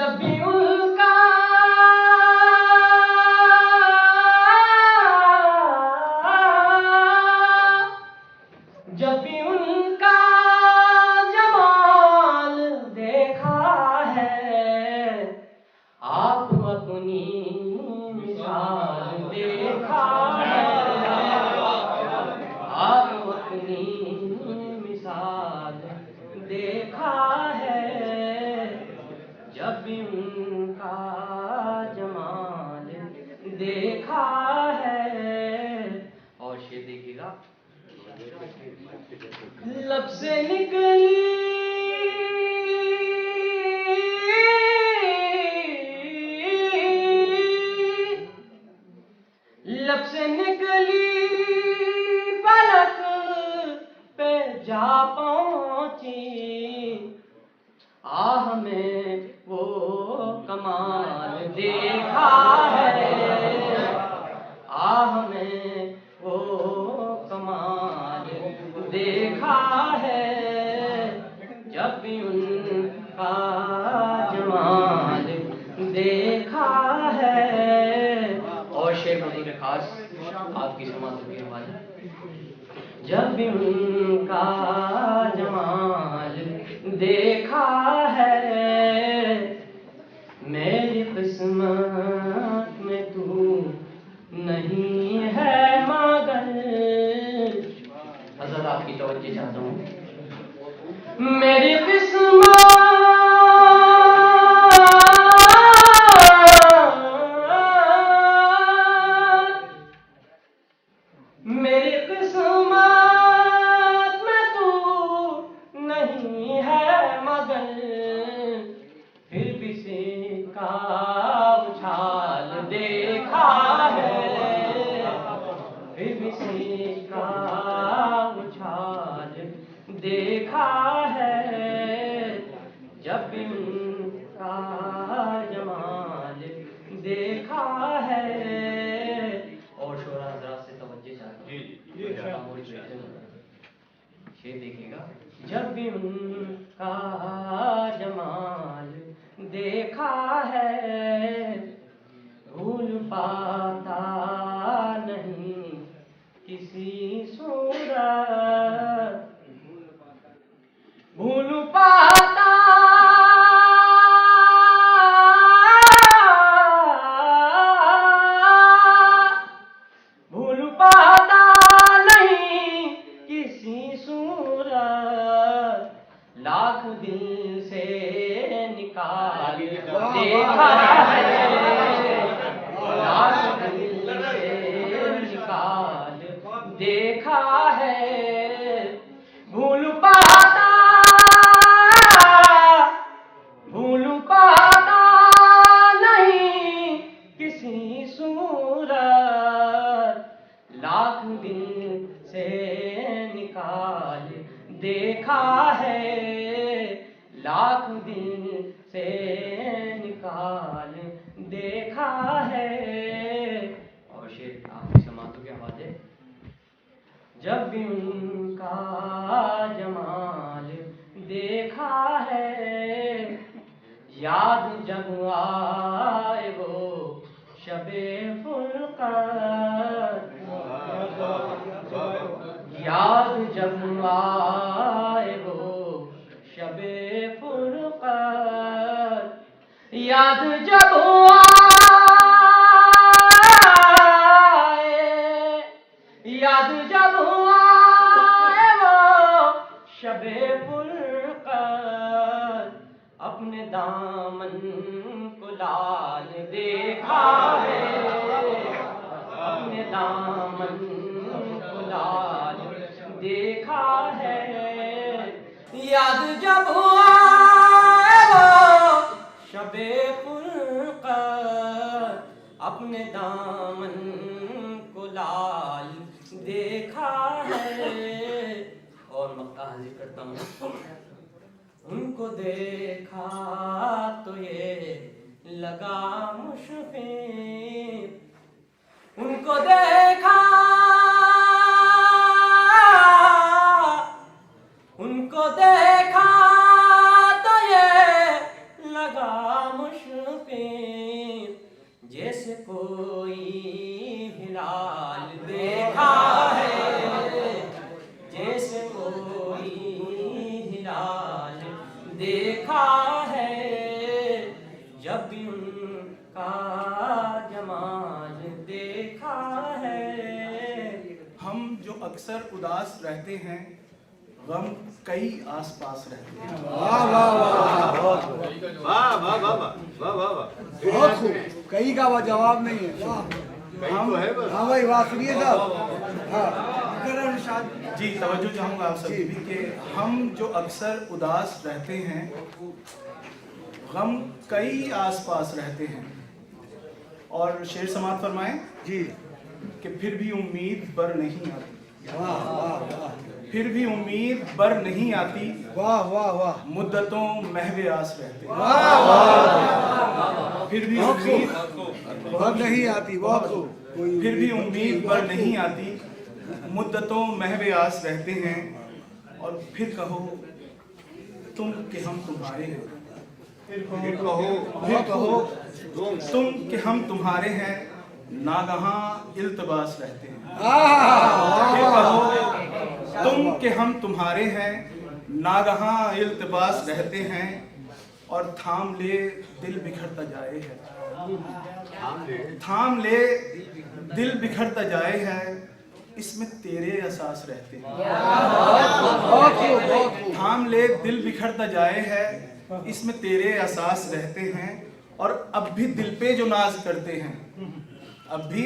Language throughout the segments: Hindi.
जब भी उनका जमाल देखा है, आप अपनी मिसाल देखा है, आप अपनी मिसाल देखा है, जब भी उनका जमाल देखा है। और शेर देखिएगा, लब से निकली लब से निकली पलक पे जा पहुंची, आह में वो कमाल देखा है, आह में वो कमाल देखा है, जब भी उनका जमाल देखा है। और शेर बनी के खास आपकी समाज की आवाज, जब भी उनका जमाल देखा है, मेरी किस्मत में तू नहीं है मगर, हज़रत आपकी तवज्जो चाहता हूँ, मेरी किस्मत मेरी किस्मत में तू नहीं है मगर, फिर भी सिक्का उछाल देखा है, फिर भी सिक्का उछाल देखा है, जब भी उनका जमाल देखा है। और शोरा हज़रात से तवज्जो चाहते हैं, शेर देखिएगा, जब भी उनका जमाल देखा है, भूल पाता नहीं किसी सूरत, भूल पाता भूल पाता नहीं किसी सूरत, लाख दिल से निकाल देखा है, लाख दिल से निकाल देखा है, भूल पाता नहीं किसी सूरत, लाख दिल से निकाल देखा है, लाख दिल से निकाल देखा है। और शेर आपकी समातों की आवाज़ है, जब भी उनका जमाल देखा है, याद जब आए वो शबे फुरक़त, याद जब आए वो शबे फुरक़त, याद जब आए, याद जब आए वो शबे फुरक़त, अपने दामन को लाल देखा है, अपने दामन को लाल देखा है, याद जब आए वो शबे फुरक़त, अपने दामन को लाल देखा है। और मक्का हाजिर करता हूँ, उनको देखा तो ये लगा मुश्किल, उनको देखा तो ये लगा मुश्किल, देखा है जैसे कोई हिलाल देखा है जब भी उनका जमाल देखा है। हम जो अक्सर उदास रहते हैं गम कई आसपास रहते हैं। वाह वाह वाह वाह वाह वाह वाह वाह वाह वाह बहुत खूब। कई का वो जवाब नहीं है। वाह कहीं तो है बस। हाँ भाई वाह सुनिए साहब। हाँ जी तवज्जो चाहूँगा आप सभी भी कि हम जो अक्सर उदास रहते हैं गम कई आसपास रहते हैं। और शेर समाप्त फरमाएं जी। कि फिर भी उम्मीद बर नहीं आती, वाह वाह वाह फिर भी उम्मीद बर नहीं आती, वाह वाह वाह मुद्दतों महवे आस रहते हैं। वाह वाह फिर भी बहुत उम्मीद बहुत नहीं आती। बहुत खूब। कोई फिर भी उम्मीद पर नहीं आती, मुद्दतों महवे आस रहते हैं। और फिर कहो तुम कि हम तुम्हारे हैं, फिर कहो फिर कहो तुम कि हम तुम्हारे हैं, नागहां इल्तबास रहते हैं। फिर कहो तुम कि हम तुम्हारे हैं, नागहां इल्तबास रहते हैं। और थाम ले दिल बिखरता जाए है, थाम ले दिल बिखरता जाए है, इसमें तेरे एहसास रहते हैं। बहुत खूब बहुत खूब। थाम ले दिल बिखरता जाए है, इसमें तेरे एहसास रहते हैं। और अब भी दिल पे जो नाज करते हैं, अब भी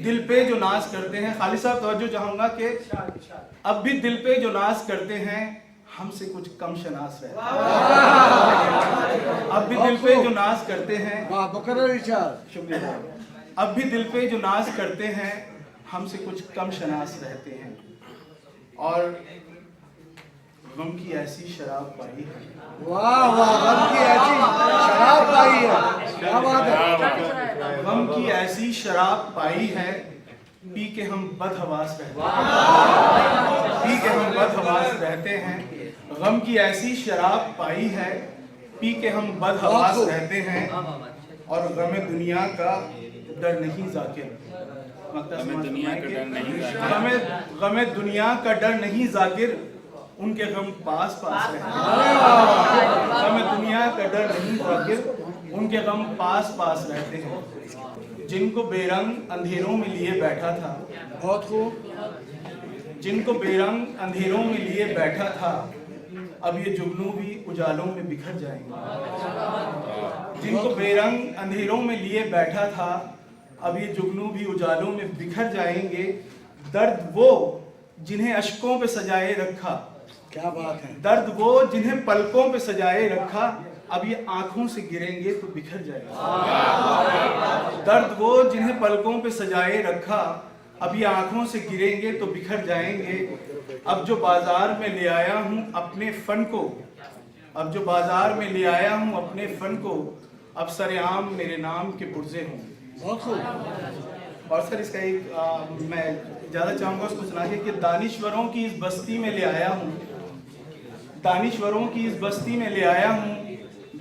दिल पे जो नाज करते हैं, खालिद साहब तवज्जो चाहूंगा कि अब भी दिल पे जो नाज करते हैं हमसे कुछ कम शनास रहते हैं। अब भी दिल पे जो नाज करते हैं, वाह मुकर्रर इरशाद। शुक्रिया। अब भी दिल पे जो नाज करते हैं हमसे कुछ कम शनास रहते हैं। और गम की ऐसी शराब पाई है, वाह वाह गम की ऐसी शराब पाई है। क्या बात है। गम की ऐसी शराब पाई है, पी के हम बदहवास रहते हैं, पी के हम बदहवास रहते हैं। गम की ऐसी शराब पाई है, पी के हम बदहवास रहते हैं। और गम दुनिया का डर नहीं जाकिर, गम दुनिया का डर नहीं जाकिर, उनके गम पास पास रहते हैं। गम दुनिया का डर नहीं जाकिर, उनके गम पास पास रहते हैं। जिनको बेरंग अंधेरों में लिए बैठा था, बहुत खूब। जिनको बेरंग अंधेरों में लिए बैठा था, अब ये जुगनू भी उजालों में बिखर जाएंगे। जिनको बेरंग अंधेरों में लिए बैठा था, अब ये जुगनू भी उजालों में बिखर जाएंगे। दर्द वो जिन्हें अश्कों पे सजाए रखा, क्या बात है। दर्द वो जिन्हें पलकों पे सजाए रखा, अब ये आंखों से गिरेंगे तो बिखर जाएंगे। दर्द वो जिन्हें पलकों पे सजाए रखा, अब ये आंखों से गिरेंगे तो बिखर जाएंगे। अब जो बाजार में ले आया हूँ अपने फन को, अब जो बाजार में ले आया हूँ अपने फन को, अब सरेआम मेरे नाम के पुर्जे हों। बहुत खूब। और सर इसका एक मैं ज़्यादा चाहूँगा उसको सुना के कि दानिश्वरों की इस बस्ती में ले आया हूँ, दानिश्वरों की इस बस्ती में ले आया हूँ,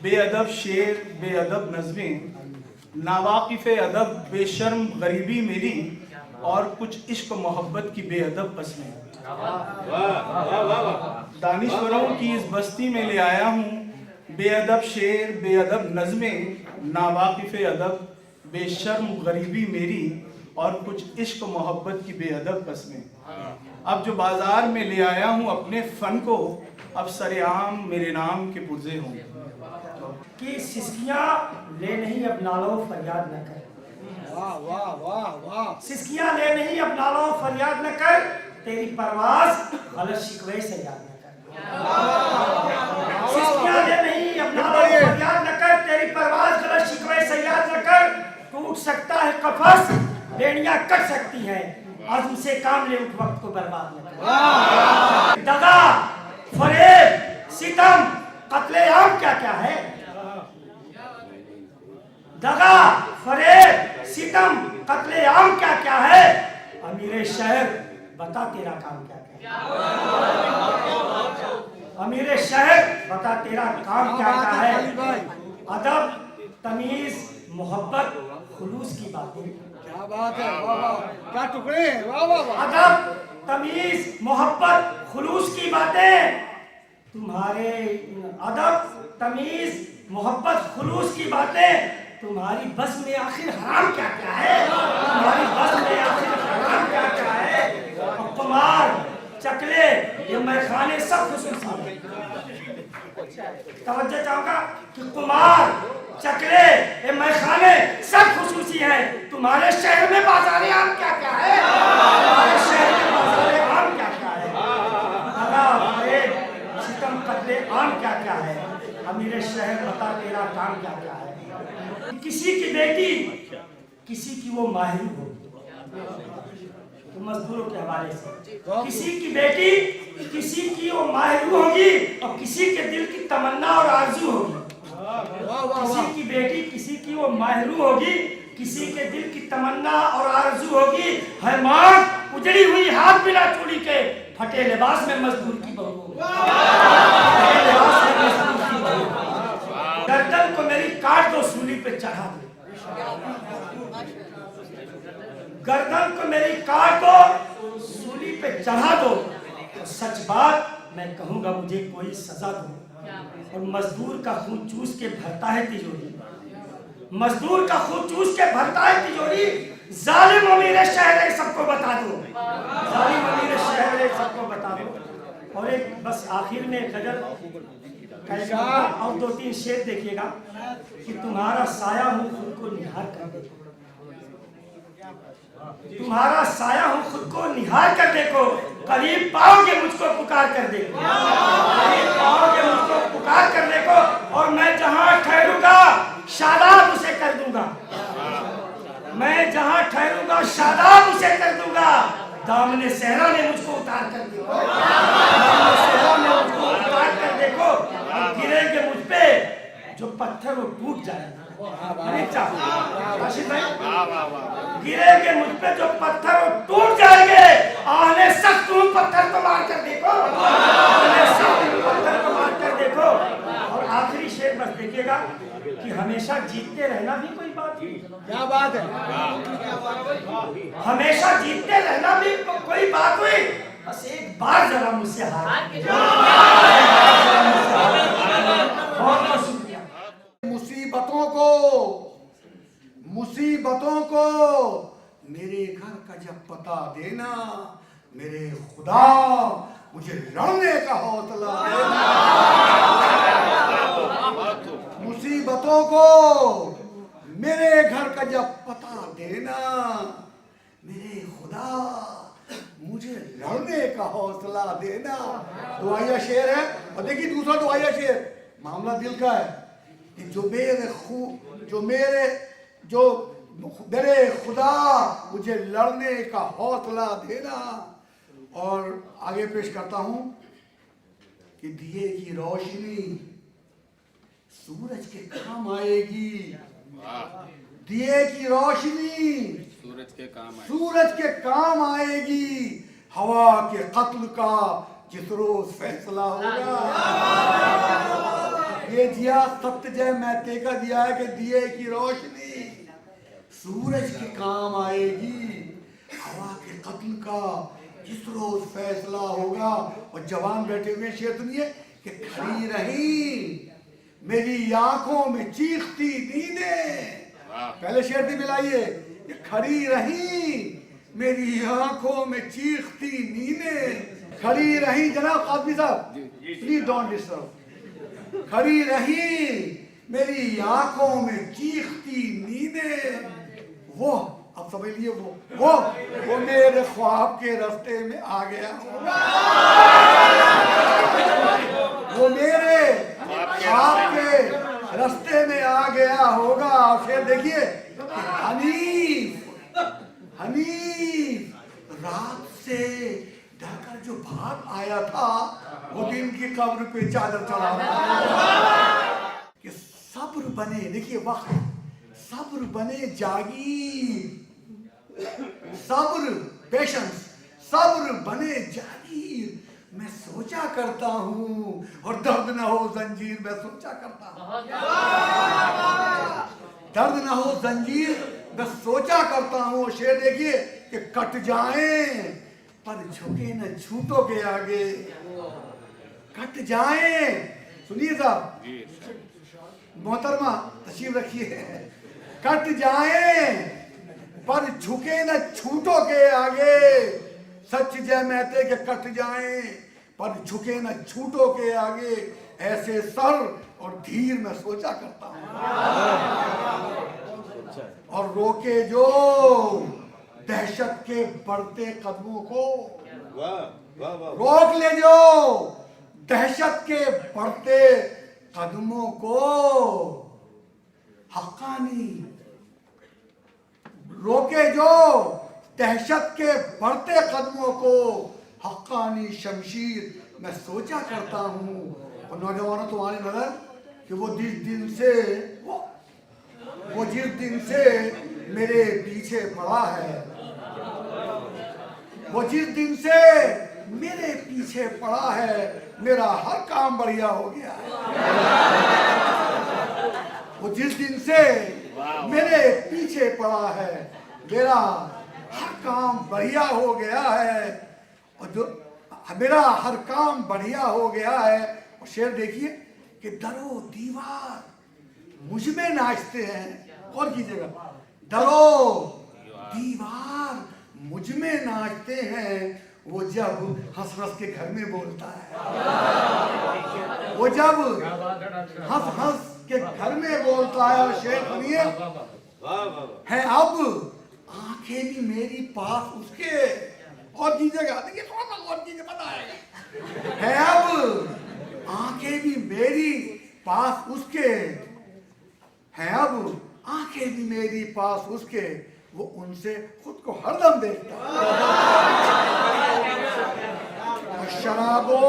बेअदब शेर बेअदब नज़में, नावाकिफ़ अदब बेशर्म गरीबी मेरी, और कुछ इश्क मोहब्बत की बेअदब कस्में। दानिश्वरों की इस बस्ती में ले आया हूँ, बेअदब शेर बेअदब नज़में, नावाकिफ़ अदब बेशर्म गरीबी मेरी, और कुछ इश्क मोहब्बत की बेअदब कस्में। अब जो बाजार में ले आया हूँ अपने फन को, अब सरेआम मेरे नाम के पुर्जे हों। कि सिसकियाँ ले नहीं अब नालो फरियाद न कर, वाह वाह वाह वाह। सिसकियाँ ले नहीं अब नालो फरियाद न कर, तेरी परवाज गलत शिकवे से याद न कर। सिसकियाँ ले नहीं अब नालो फरियाद न कर, तेरी परवाज गलत शिकवे से याद न कर। टूट सकता है कफस, बेड़ियां कट सकती हैं, अज़्म से काम ले उठ वक्त को बर्बाद न कर। दगा फरेब सितम कत्लेआम क्या क्या है, दगा फरेब सितम कत्लेआम क्या क्या है। अमीर शहर बता तेरा काम क्या क्या है, अमीर शहर बता तेरा काम क्या क्या है। अदब तमीज मोहब्बत खुलूस की बातें क्या बात है, वाह वाह, क्या टुकड़े हैं, वाह वाह वाह। अदब, तमीज, मोहब्बत, खुलूस की बातें तुम्हारे, अदब, तमीज, मोहब्बत, खुलूस की बातें तुम्हारी बस में आखिर हराम क्या क्या है? तुम्हारी बस में आखिर हराम क्या क्या है? और कुमार, चकले, ये मैखाने सब खुसूसी हैं। तवज्जो चाहूंगा कि कुमार, चकले, ये मैखाने सब खुसूसी हैं। तुम्हारे शहर में बाजार आम क्या क्या है? तुम्हारे शहर में बाजार आम क्या क्या है? दगा, फरेब, सितम, कत्ले आम क्या क्या है? अमीर शहर बता तेरा काम क्या क्या है? किसी की बेटी, किसी की वो माहिर हो, तो मजदूरों के हवाले से, किसी की बेटी, किसी की वो माहिर होगी और किसी के दिल की तमन्ना और आरजू होगी। किसी की बेटी, किसी की वो माहिर होगी, किसी के दिल की तमन्ना और आरजू होगी। है मां उजड़ी हुई हाथ बिना चूड़ी के, फटे लिबास में मजदूर की बहू, फटे लिबास में मजदूर की बहू। गर्दन को मेरी काट दो, सूली पे चढ़ा दो। गर्दन को मेरी काट दो, सूली पे चढ़ा दो। तो सच बात मैं कहूंगा, मुझे कोई सजा दो। और मजदूर का खून चूस के भरता है तिजोरी, मजदूर का खून चूस के भरता है तिजोरी। जालिम अमीर शहर है, सबको बता दो। जालिम अमीर शहर है, सबको बता दो। और एक बस आखिर में गजल और 2-3 शेर देखिएगा कि तुम्हारा साया हूँ खुद को निहार कर देखो, तुम्हारा साया हूँ खुद को निहार कर देखो। करीब पाओगे मुझको पुकार कर देखो, करीब पाओगे मुझको पुकार कर देखो। और मैं जहाँ ठहरूंगा शादाब उसे कर दूंगा, मैं जहाँ ठहरूंगा शादाब उसे कर दूंगा। दामने सहरा ने मुझको उतार कर देखो, दामने सहरा ने मुझको उतार कर देखो। गिरेंगे मुझ पे जो पत्थर वो टूट जाएगा। गिरेंगे मुझ पे जो पत्थर वो टूट जाएंगे। आहने सख्त तुम पत्थर को मार कर देखो, आहने सख्त तुम पत्थर को मार कर देखो। और आखिरी शेर बस देखिएगा कि हमेशा जीतते रहना भी कोई बात नहीं। क्या बात है, हमेशा जीतते रहना भी कोई बात हुई। बस एक बार जरा मुझसे हार। बहुत बहुत शुक्रिया। मुसीबतों को मेरे घर का जब पता देना, मेरे खुदा मुझे लड़ने का हौसला देना। मुसीबतों को मेरे घर का जब पता देना, मेरे खुदा मुझे लड़ने का हौसला देना। दुआया शेर है। और देखिए दूसरा दुआया शेर, मामला दिल का है कि जो मेरे खुदा मुझे लड़ने का हौसला देना। और आगे पेश करता हूं कि दिए की रोशनी सूरज के काम आएगी, दिए की रोशनी सूरज के काम आएगी। हवा के कत्ल का जिस रोज फैसला होगा। ये दिया सत्यजय मैत्रेय का दिया है कि दिए की रोशनी सूरज के काम आएगी, हवा के कत्ल का जिस रोज फैसला होगा। और जवान बैठे हुए शेर सुनिए कि खड़ी रही मेरी आंखों में चीखती नींदें। पहले शेर भी मिलाइए कि खड़ी रही मेरी आंखों में चीखती नींदें। खड़ी रही जनाब कादमी साहब, प्लीज डोंट डिस्टर्ब। खड़ी रही मेरी आंखों में चीखती नींदें। वो अब समझ लिए वो मेरे ख्वाब के रास्ते में आ गया होगा, वो मेरे ख्वाब के रास्ते में आ गया होगा। फिर देखिए हनीफ रात से डरकर जो भाग आया था, वो दिन की कब्र पे चादर चढ़ा कि सब्र बने। देखिए वक्त सब्र बने जागीर, सब्र पेशेंस, सब्र बने जागीर। मैं सोचा करता हूँ और दर्द न हो जंजीर, मैं सोचा करता हूँ। दर्द न हो जंजीर मैं सोचा करता हूँ शेर देखिए कि कट जाएं पर झुके न झूठों के आगे। कट जाएं, सुनिए साहब, मोहतरमा तशरीफ रखिए। कट जाएं पर झुके न झूठों के आगे। सच जय महते के कट जाएं पर झुके न झूठों के आगे। ऐसे सर और धीर में सोचा करता हूं और रोके जो दहशत के बढ़ते कदमों को। वाह वाह वाह रोक ले जो दहशत के बढ़ते कदमों को। हक्कानी रोके जो दहशत के बढ़ते कदमों को। हक्कानी शमशीर मैं सोचा करता हूँ। और नौजवानों तुम्हारी नजर कि वो जिस दिन से मेरे पीछे पड़ा है, वो जिस दिन से मेरे पीछे पड़ा है, मेरा हर काम बढ़िया हो गया है। वो जिस दिन से मेरे पीछे पड़ा है, मेरा हर काम बढ़िया हो गया है। और जो मेरा हर काम बढ़िया हो गया है। और शेर देखिए कि दरो दीवार मुझ में नाचते हैं। और कीजिएगा, दरो दीवार मुझ में नाचते हैं। वो जब हंस हंस के घर में बोलता है, वो जब हंस हंस के घर में बोलता है। और शेर सुनिए, वाह वाह है अब आंखें भी मेरी पास उसके। और कीजिएगा, देखिए थोड़ा सा और कीजिए, पता है अब आंखें भी मेरी पास उसके। है अब आंखें भी मेरी पास उसके। वो उनसे खुद को हरदम देखता है। शराबो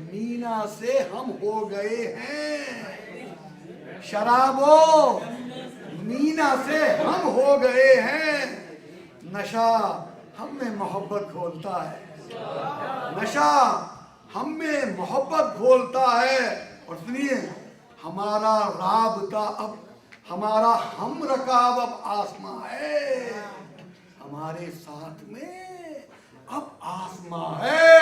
मीना से हम हो गए हैं। शराबो मीना से हम हो गए हैं। नशा हम में मोहब्बत घोलता है। नशा हम में मोहब्बत घोलता है। और सुनिए, हमारा राबता अब, हमारा हम रकाब अब आसमां है। हमारे साथ में अब आसमां है।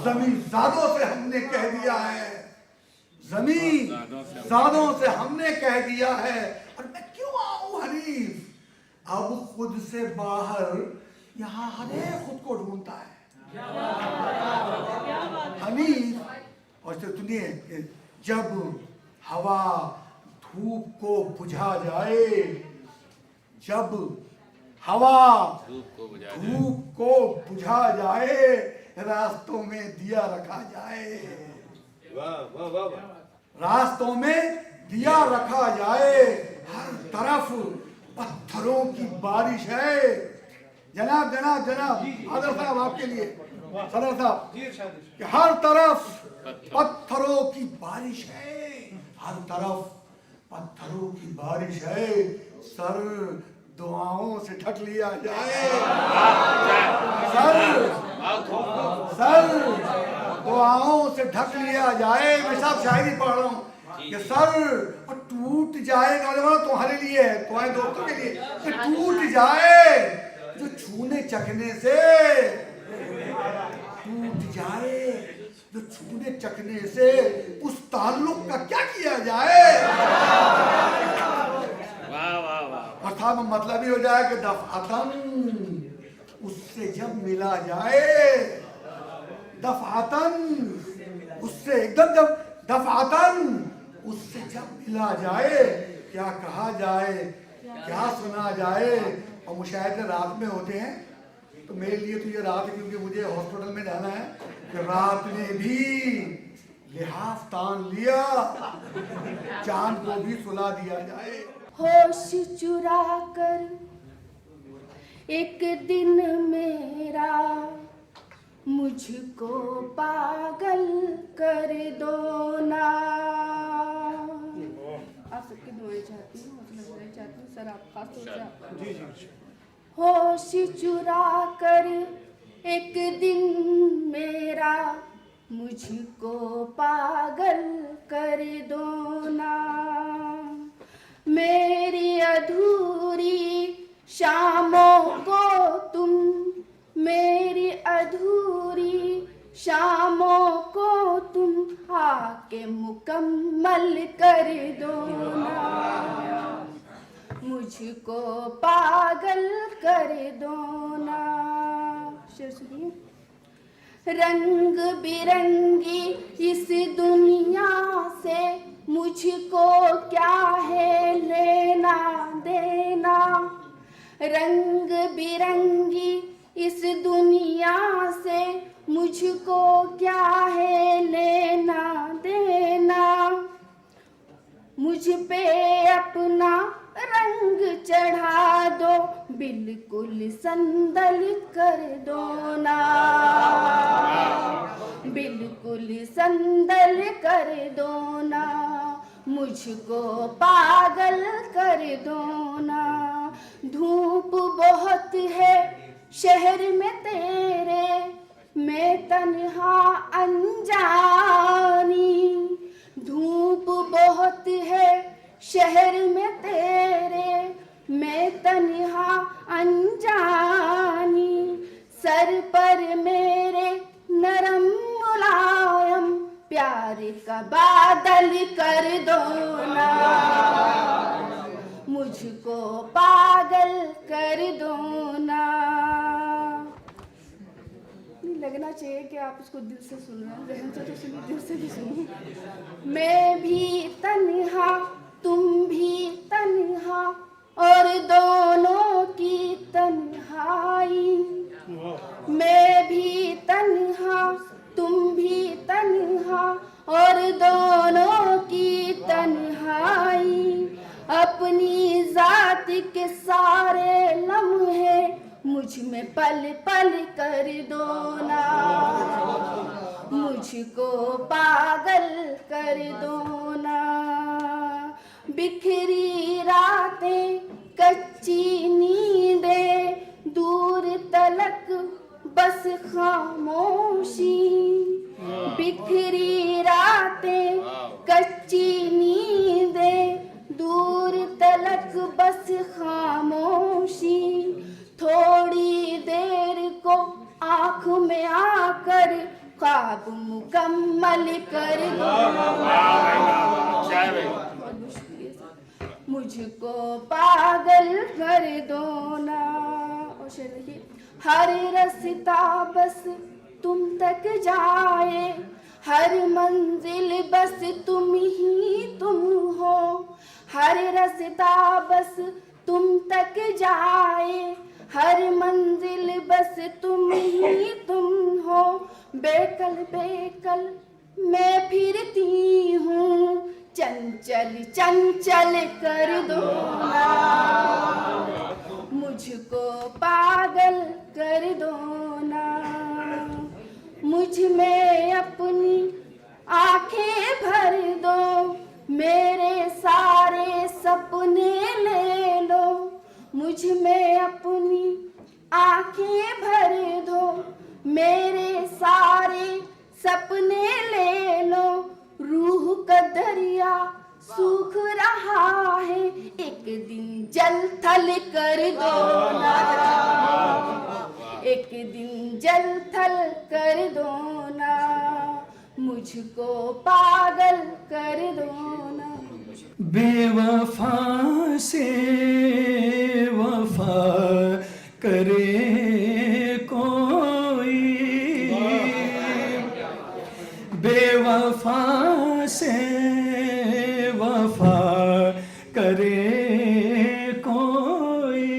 जमीन जादों से हमने कह दिया है, जमीन जादों से हमने कह दिया है। और मैं क्यों आऊं हनीफ, अब खुद से बाहर यहाँ हर एक खुद को ढूंढता है हनीफ। और सुनिए कि जब हवा धूप को बुझा जाए, जब हवा धूप को बुझा जाए, रास्तों में दिया रखा जाए। वाह वाह वाह वाह रास्तों में दिया रखा जाए। हर तरफ पत्थरों की बारिश है। जनाब जनाब जनाब आदर साहब, आपके लिए सदर साहब, कि हर तरफ पत्थरों की बारिश है। हर तरफ पत्थरों की बारिश है। सर दुआओं से ढक लिया जाए। सर दुआओं से ढक लिया जाए। मैं साहब शायरी पढ़ रहा हूँ कि सर टूट जाए, तुम्हारे लिए है, तुम्हारे दोस्तों के लिए, कि टूट जाए जो छूने चखने से, टूट जाए जो छूने चखने से, उस ताल्लुक का क्या किया जाए। अर्थात मतलब ही हो जाए कि दफातन उससे जब मिला जाए, दफातन उससे एकदम, जब दफातन उससे जब मिला जाए, क्या कहा जाए, क्या सुना जाए। और मुशाहिदे रात में होते हैं, तो मेरे लिए तो ये रात है क्योंकि मुझे हॉस्पिटल में जाना है, कि रात ने भी लिहाज तान लिया, चांद को भी सुला दिया जाए। होश चुरा कर एक दिन मेरा मुझको पागल कर दो ना। आप सबकी दुआएं चाहती हूँ, चाहती हूँ सर, आप खास तौर से आप होश चुरा कर एक दिन मेरा मुझको पागल कर दो ना। मेरी अधूरी शामों को तुम, मेरी अधूरी शामों को तुम आके मुकम्मल कर दो ना, मुझको पागल कर दो ना। शेर सुनिए। रंग बिरंगी इस दुनिया से मुझको क्या है लेना देना, रंग बिरंगी इस दुनिया से मुझको क्या है लेना देना, मुझ पे अपना रंग चढ़ा दो, बिल्कुल संदल कर दो ना, बिल्कुल संदल कर दो ना, मुझको पागल कर दो ना। धूप बहुत है शहर में तेरे, मैं तन्हा अनजानी, धूप बहुत है शहर में तेरे, मैं तन्हा अनजानी, सर पर मेरे नरम मुलायम प्यार का बादल कर दो ना, मुझको पागल कर दो ना। लगना चाहिए कि आप उसको दिल से सुन रहे हैं, जहन से तो सुनिए, दिल से भी सुनिए। मैं भी तन्हा तुम भी तन्हा और दोनों की तन्हाई, मैं भी तन्हा तुम भी तन्हा और दोनों की तन्हाई, अपनी जात के सारे लम्हे मुझ में पल पल कर दो ना, मुझको पागल कर दो ना। बिखरी रातें कच्ची नींदें दूर तलक बस खामोशी, बिखरी रातें कच्ची नींदें दूर तलक बस खामोशी, थोड़ी देर को आँख में आकर ख्वाब मुकम्मल कर दो, मुझको पागल कर दो ना। और शेर देखिए। हर रास्ता बस तुम तक जाए, हर मंजिल बस तुम ही तुम हो, हर रास्ता बस तुम तक जाए, हर मंजिल बस तुम ही तुम हो, बेकल बेकल मैं फिरती हूँ, चंचल चंचल कर दो ना, मुझको पागल कर दो ना। मुझ में अपनी आंखें भर दो, मेरे सारे सपने ले लो, मुझ में अपनी आंखें भर दो, मेरे सारे सपने ले लो, रूह का दरिया सूख रहा है, एक दिन जल थल कर दो ना, एक दिन जल थल कर दो ना, मुझको पागल कर दो ना। बेवफा से वफा करे कोई, बेवफा से वफा करे कोई,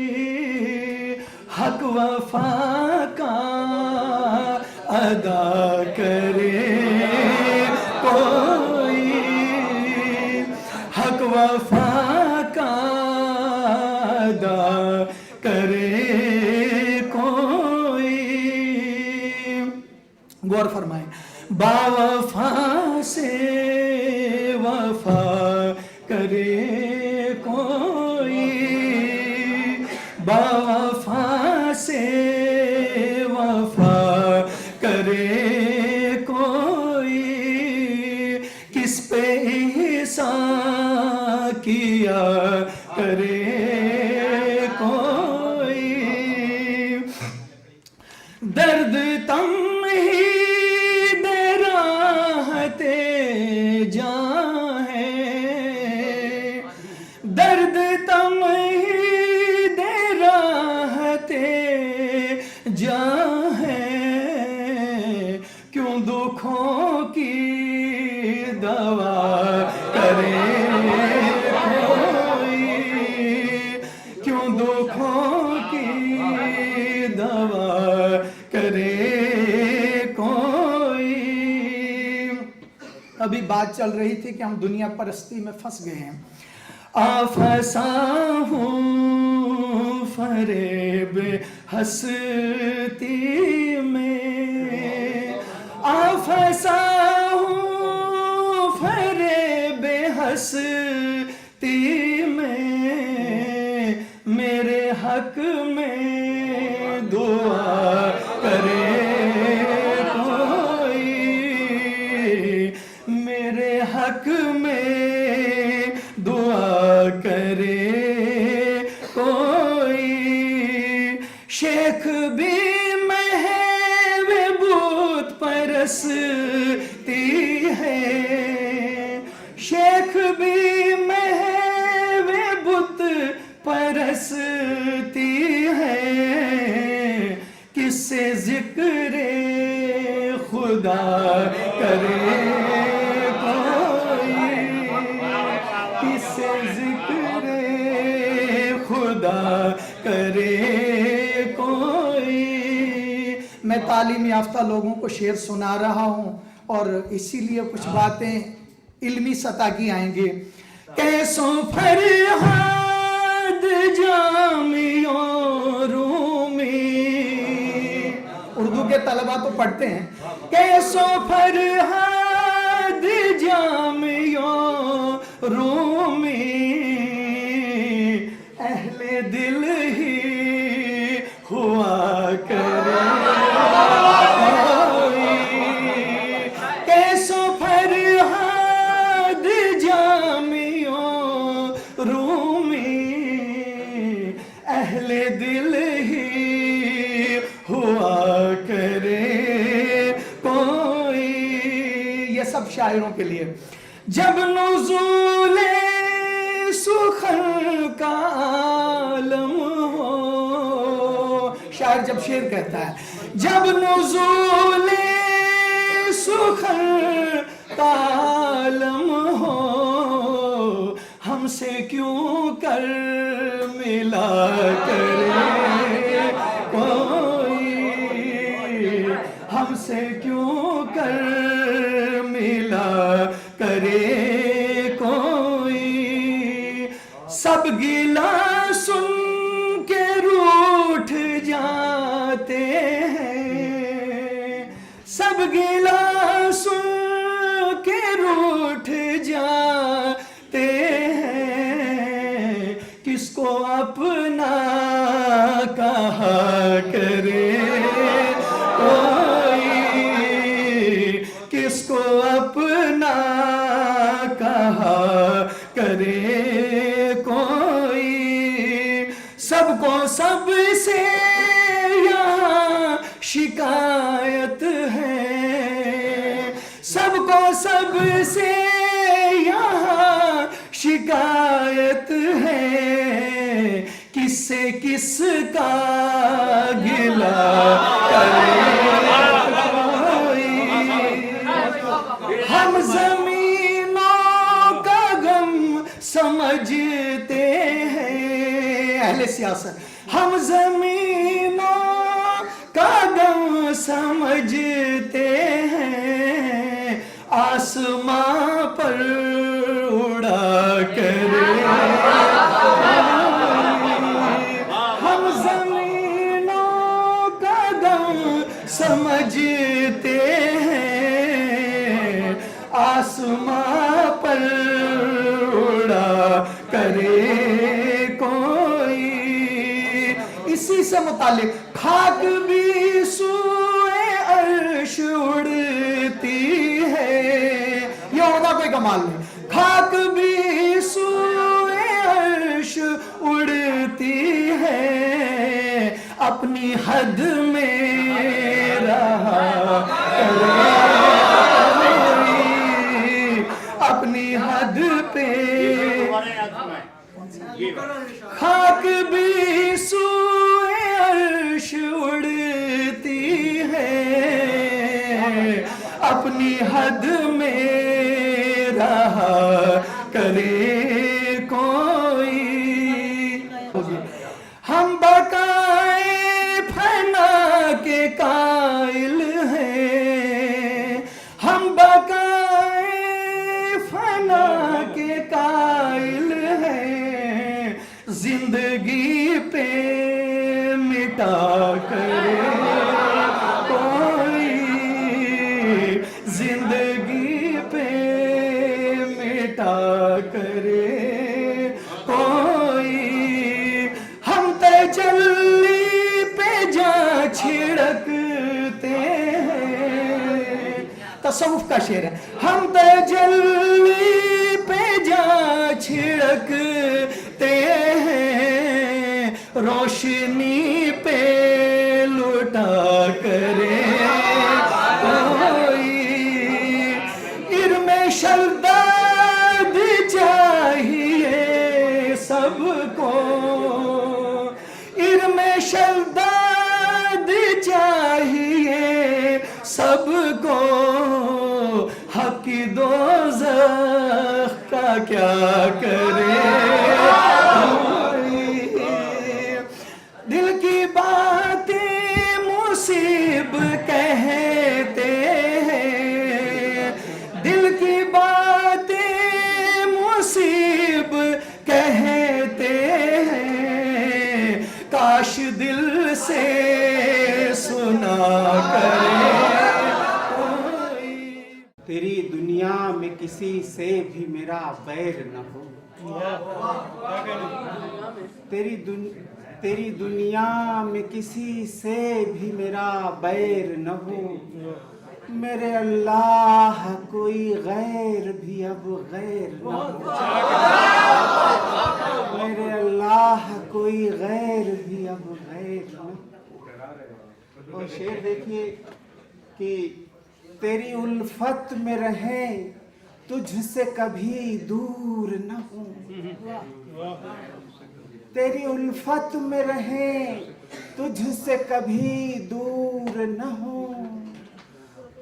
हक वफा का अदा करे कोई, हक वफा का अदा करे कोई। गौर फरमाए। बावफा से वफा करे कोई, बावफा से वफा करे कोई, किस पे एहसान किया करे कोई। दर्द तम ही दे राहते जां है, दर्द तम ही दे राहते जां है। क्यों दुखों की दवा करे कोई, क्यों दुखों की दवा करे कोई। अभी बात चल रही थी कि हम दुनिया परस्ती में फंस गए हैं। आफसा हूँ फरेब हस्ती में, आफसा हूँ फरेब हस्ती में। मेरे हक में दुआ करे कोई, मेरे हक में दुआ करे कोई। शेख भी महबूब परस्ती है, शेख भी महबूब परस्ती है। किससे जिक्रे खुदा करे कोई, किससे जिक्रे खुदा करे कोई। मैं तालीम याफ्ता लोगों को शेर सुना रहा हूँ और इसीलिए कुछ बातें इल्मी सतह की आएंगे। कैसों फरहाद जामियो रूमी, उर्दू के तलबा तो पढ़ते हैं। कैसों फरहाद जामियो रूमी, अहले दिल ही हुआ करे कोई। कैसों फरहाद जामियो रूमी, अहले दिल ही हुआ करे कोई। ये सब शायरों के लिए। जब नुज़ूले सुखन का आलम हो, शायर जब शेर कहता है जब नुज़ूले सुखन का आलम हो, हमसे क्यों कर मिला करे कोई, हमसे क्यों कर मिला करे कोई। सब गिला सुन के रूठ जाते हैं, सब गिला सुन के रूठ जाते हैं। किसको अपना कहा करे कोई, किसको अपना कहा करे कोई। सबको सबसे यहाँ शिकायत है, सबको सबसे यहाँ शिकायत है। किससे किसका गिला करे कोई। हम जमीनों का गम समझते हैं, अहले सियासत। हम जमीनों का गम समझते हैं, आसमां पर उड़ा करे। हम जमीनों का गम समझते हैं, आसमां पर उड़ा करे कोई। इसी से मुतालिक खाक भी सूए अर्श उड़ती है, ये होगा कोई कमाल नहीं। खाक भी सूए अर्श उड़ती है, अपनी हद में रहा करे कोई, अपनी हद पे खाक भी सूए अर्श उड़ती है, अपनी हद में रहा करे कोई। हम बकाए फना के कायल हैं, हम बकाए फना के कायल हैं, जिंदगी पे मिटा करे कोई, जिंदगी पे मिटा करे कोई। हम तजल्ली पे जा छिड़कते हैं, तसव्वुफ का शेर है। हम तजल्ली पे जा छिड़कते हैं, रोशनी पे लुटा करे कोई। इर्मे शल्दाद चाहिए सबको, इर्मे शल्दाद चाहिए सबको, हक की दोज़ख का क्या करे कोई। दिल की बातें मुसीब कहते हैं, दिल की बातें मुसीब कहते हैं, काश दिल से सुना करे कोई। तेरी दुनिया में किसी से भी मेरा बैर न हो, तेरी दुनिया में किसी से भी मेरा बैर न हो, मेरे अल्लाह कोई गैर भी अब गैर न हो, मेरे अल्लाह कोई गैर भी अब गैर न हो। और शेर देखिए कि तेरी उल्फत में रहे तुझसे कभी दूर न हो, तेरी उल्फत में रहे तुझसे कभी दूर न हो,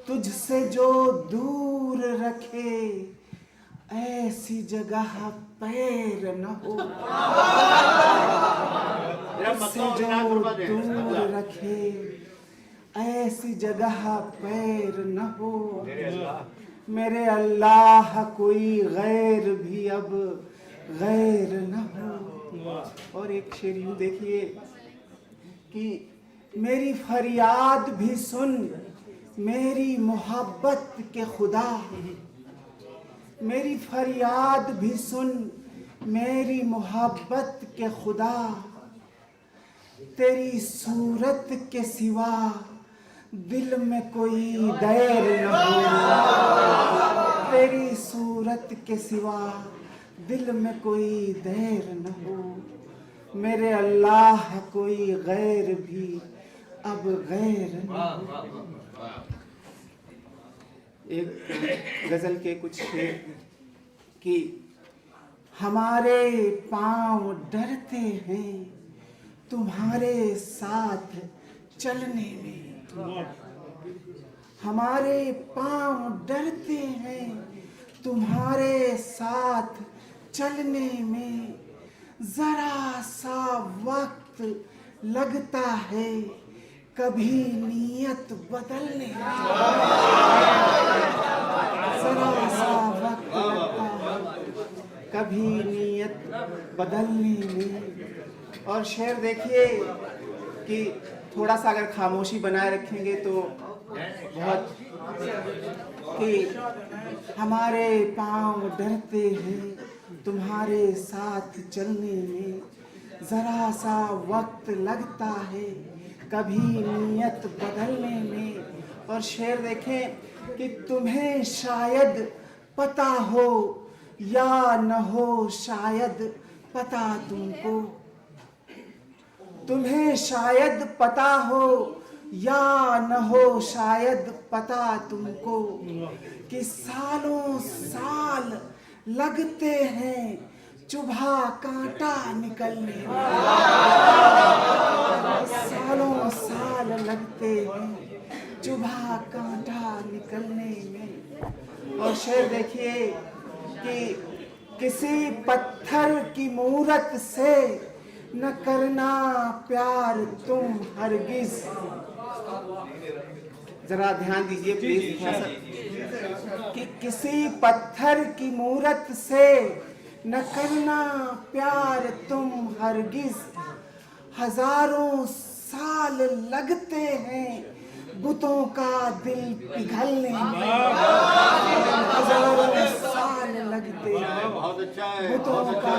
तुझसे जो दूर रखे ऐसी जगह पैर न हो, तुझसे जो दूर रखे ऐसी जगह पैर न हो, मेरे अल्लाह कोई गैर भी अब गैर न हो। और एक शेर यूं देखिए कि मेरी फरियाद भी सुन मेरी मोहब्बत के खुदा, मेरी फरियाद भी सुन मेरी मोहब्बत के खुदा, तेरी सूरत के सिवा दिल में कोई दैर न हो, तेरी सूरत के सिवा दिल में कोई दैर न हो, मेरे अल्लाह कोई गैर भी अब गैर न हो। एक गजल के कुछ शेर कि हमारे पाँव डरते हैं तुम्हारे साथ चलने में, हमारे पाँव डरते हैं तुम्हारे साथ चलने में, जरा सा वक्त लगता है कभी नीयत बदलने में, जरा सा वक्त लगता है कभी नीयत बदलने में। और शेर देखिए कि थोड़ा सा अगर खामोशी बनाए रखेंगे तो बहुत, कि हमारे पाँव डरते हैं तुम्हारे साथ चलने में, जरा सा वक्त लगता है कभी नीयत बदलने में। और शेर देखें कि तुम्हें शायद पता हो या न हो शायद पता तुमको, तुम्हें शायद पता हो या न हो शायद पता तुमको कि सालों साल लगते हैं चुभा कांटा निकलने में। सालों साल लगते हैं चुभा कांटा निकलने में। और शेर देखिए कि किसी पत्थर की मूरत से न करना प्यार तुम हरगिज। जरा ध्यान दीजिए प्लीज थोड़ा सा, कि किसी पत्थर की मूरत से न करना प्यार तुम हरगिज। हजारों साल लगते हैं बुतों का दिल पिघलने में। हजारों साल लगते हैं बहुत अच्छा है, बुतों बहुत का अच्छा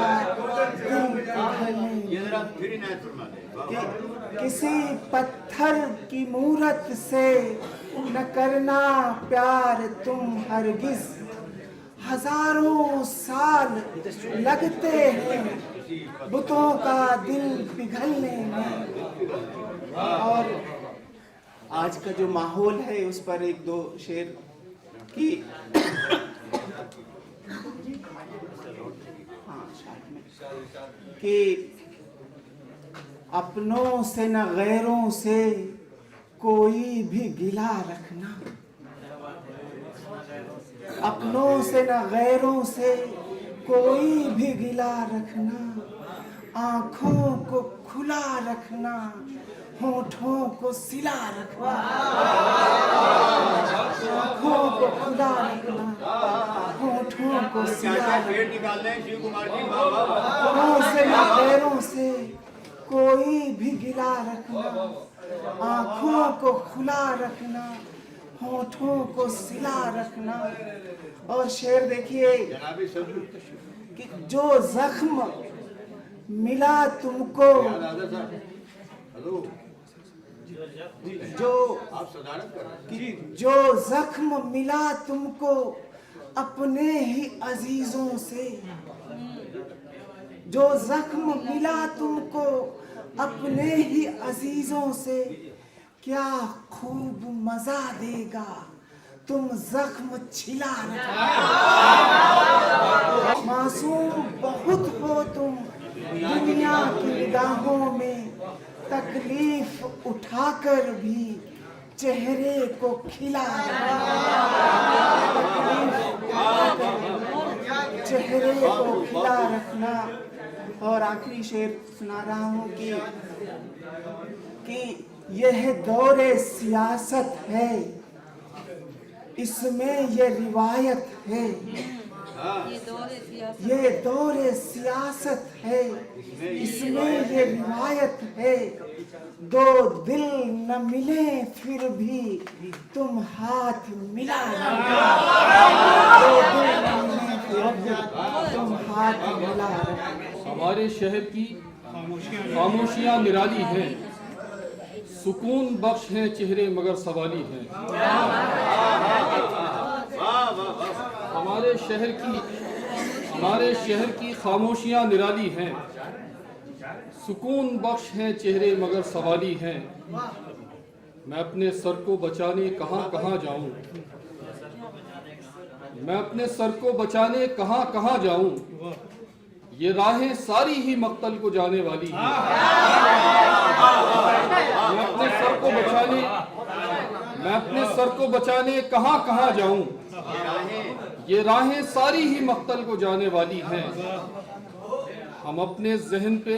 है। दिल पिघलने ये में। जरा फिर इनायत फरमा दें। वाह, वाह। किसी पत्थर की मूरत से न करना प्यार तुम हरगिज। हजारों साल लगते हैं बुतों का दिल पिघलने में। और आज का जो माहौल है उस पर एक दो शेर की कि अपनों से न गैरों से कोई भी गिला रखना। अपनों से न गैरों से कोई भी गिला रखना। आंखों को खुला रखना, होठों को सिला रखना। आंखों को खुला रखना, होठों को क्या सिला क्या रखना। पेड़ निकाल रहे हैं शिव कुमार जी। वाह, वाह, वाह। अपनों से न गैरों से कोई भी गिला रखना। आंखों को खुला रखना, होठों को सिला रखना। और शेर देखिए जनाबी सजू कि जो जख्म मिला तुमको, दादा साहब, हेलो, जो आप सदारत कर रहे हैं। कि जो जख्म मिला तुमको अपने ही अजीजों से। जो जख्म मिला तुमको अपने ही अजीजों से, क्या खूब मजा देगा तुम जख्म छिला रखना। मासूम बहुत हो तुम दुनिया की निगाहों में, तकलीफ उठाकर भी चेहरे को खिला रखना। तकलीफ उठाकर चेहरे को खिला रखना। और आखिरी शेर सुना रहा हूँ कि यह दौरे सियासत है, इसमें ये रिवायत है। ये दौरे सियासत है, इसमें ये रिवायत है। दो दिल न मिले फिर भी तुम हाथ मिला रखना। दो दिल न मिले फिर भी तुम हाथ मिला रखना। हमारे शहर की खामोशियाँ निराली हैं, सुकून बख्श हैं चेहरे मगर सवाली हैं। हमारे शहर की खामोशियाँ निराली हैं, सुकून बख्श हैं चेहरे मगर सवाली हैं। मैं अपने सर को बचाने कहाँ कहाँ जाऊँ, मैं अपने सर को बचाने कहाँ कहाँ जाऊँ। ये राहें सारी ही मक्तल को जाने वाली हैं। मैं अपने सर को बचाने कहाँ कहाँ जाऊँ। ये राहें सारी ही मक्तल को जाने वाली हैं। हम अपने जहन पे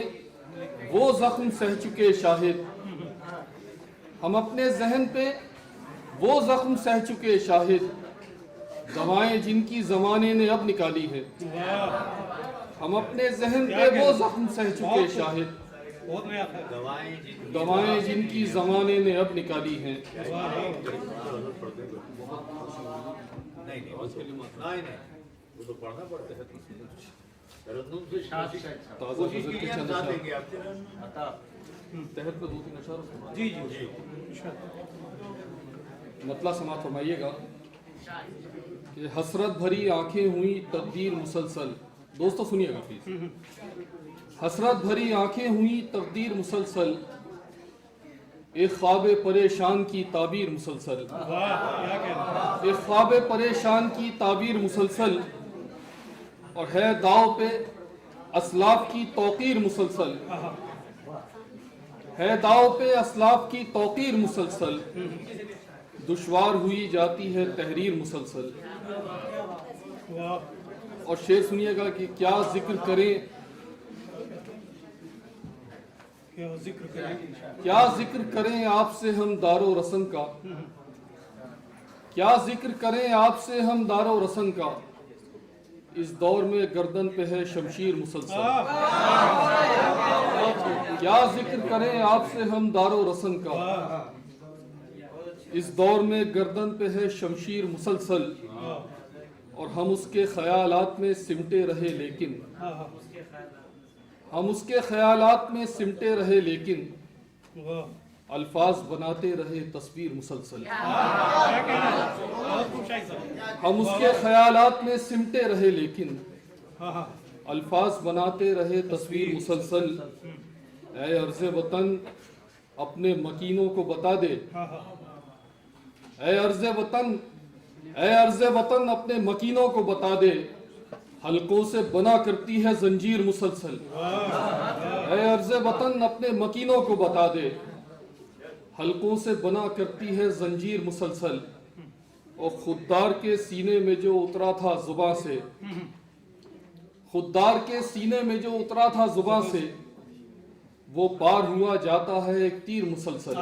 वो जख्म सह चुके शाहिद, हम अपने जहन पे वो जख्म सह चुके शाहिद, दवाएं जिनकी जमाने ने अब निकाली है। हम अपने जहन पे वो जख्म सह चुके शाहिद, दवाएं जिनकी जमाने ने अब निकाली हैं। नहीं, वो तो पढ़ना पड़ता है। तरन्नुम से ताज़ा कोशिश गज़ल के कीजिए, हम चंद साथ अशआर। देंगे आपको। तहत पे 2-3 अशआर सुना। जी जी जी। मतलब समात फरमाइएगा कि हसरत भरी आंखें हुई तकदीर मुसलसल। दोस्तों सुनिएगा प्लीज। हसरत भरी आंखें हुई तकदीर मुसलसल, एक ख्वाब परेशान की ताबीर मुसलसल, एक ख्वाब परेशान की ताबीर मुसलसल, और है दाव पे असलाफ की तौकीर मुसलसल, है दाव पे असलाफ की तौकीर मुसलसल, दुश्वार हुई जाती है तहरीर मुसलसल। और शेर सुनिएगा कि क्या जिक्र करें, क्या जिक्र करें आपसे हम दारो रसन का, क्या जिक्र करें आपसे हम दारो रसन का, इस दौर में गर्दन पे है शमशीर मुसलसल। क्या जिक्र करें आपसे हम दारो रसन का, इस दौर में गर्दन पे है शमशीर मुसलसल, और हम उसके ख्यालात में सिमटे रहे लेकिन, हम उसके ख्यालात में सिमटे रहे लेकिन, अल्फाज बनाते रहे तस्वीर मुसलसल। हम उसके ख्यालात में सिमटे रहे लेकिन, अल्फाज बनाते रहे तस्वीर मुसलसल। ऐ अर्ज़े वतन अपने मकीनों को बता दे, ऐ अर्ज़े वतन, ऐ अर्ज़े वतन अपने मकीनों को बता दे, हलकों से बना करती है जंजीर मुसलसल। ऐ अर्ज़े वतन अपने मकीनों को बता दे, हलकों से बना करती है जंजीर मुसलसल, और खुददार के सीने में जो उतरा था जुबां से, खुददार के सीने में जो उतरा था जुबां से, वो पार हुआ जाता है एक तीर मुसलसल।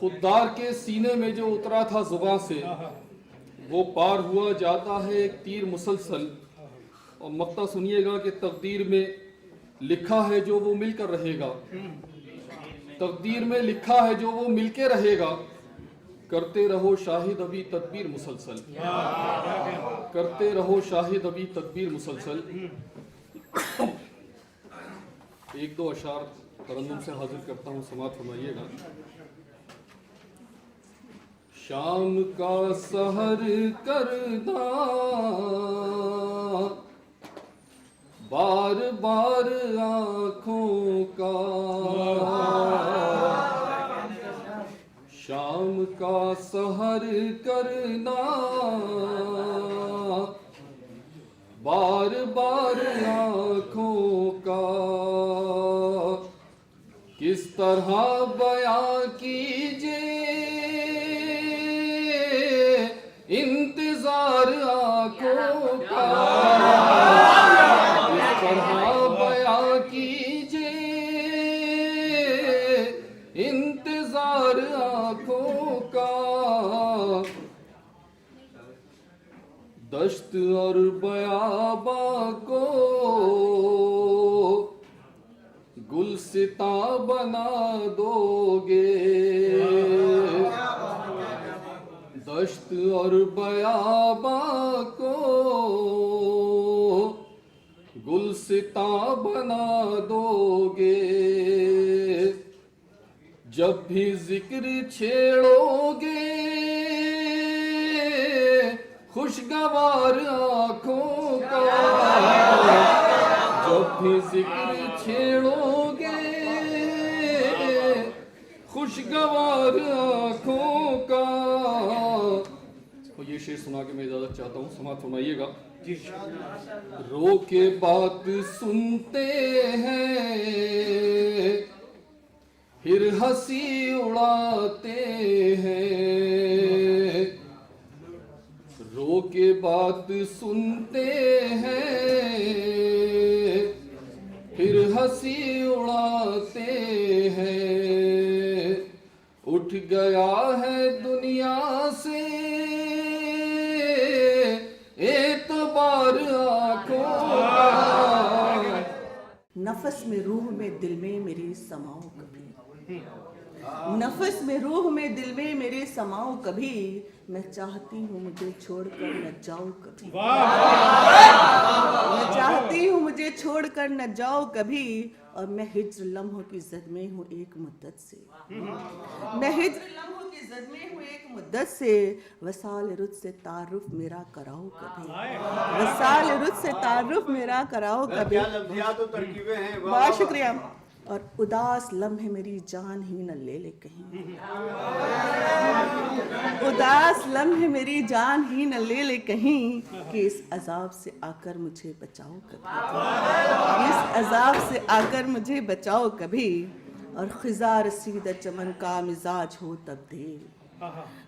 खुददार के सीने में जो उतरा था जुबां से, वो पार हुआ जाता है एक तीर मुसलसल। और मक्ता सुनिएगा कि तकदीर में लिखा है जो वो मिलकर रहेगा, तकदीर में लिखा है जो वो मिलके रहेगा, करते रहो शाहिद अभी तदबीर मुसलसल, करते रहो शाहिद अभी तदबीर मुसलसल। एक दो अशार तरन्नुम से हाजिर करता हूँ, समाअत फरमाइएगा। शाम का सहर करना बार बार आँखों का, शाम का सहर करना बार बार आँखों का, किस तरह बयां कीजिए इंतजार आँखों का, किस तरह बयां कीजिए इंतजार आँखों का। दश्त और बयाबा को गुलसिता बना दोगे, दश्त और बयाबा को गुलसिता बना दोगे, जब भी जिक्र छेड़ोगे खुशगवार आँखों का, जब भी जिक्र छेड़ोगे खुशगवार आँखों का। तो ये शेर सुना के मैं इजाजत चाहता हूँ, समाअत फरमाइएगा। रो के बात सुनते हैं फिर हंसी उड़ाते हैं, रो के बात सुनते हैं फिर हंसी उड़ाते हैं, उठ गया है दुनिया से एतबार आँखों का। नफस में रूह में दिल में मेरे समाओ कभी, नफस में रूह में दिल में मेरे समाओ कभी, मैं चाहती हूँ मुझे छोड़कर न जाओ कभी, मैं चाहती हूँ मुझे छोड़कर न जाओ कभी, और मैं हिज्र लम्हों की जद में हूँ एक मुद्दत से, मैं हिज्र लम्हों की सदमे हुए एक मुद्दत से वसाल रुत से तारुफ मेरा कराओ कभी, वसाल रुत से तारुफ मेरा कराओ कभी। तो तरकीबें हैं। बहुत शुक्रिया। और उदास लम्हे मेरी जान ही न ले ले कहीं, उदास लम्हे मेरी जान ही न ले ले कहीं, कि इस अजाब से आकर मुझे बचाओ कभी, इस अजाब से आकर मुझे बचाओ कभी। और खिजा रसीदा चमन का मिजाज हो तब्दील,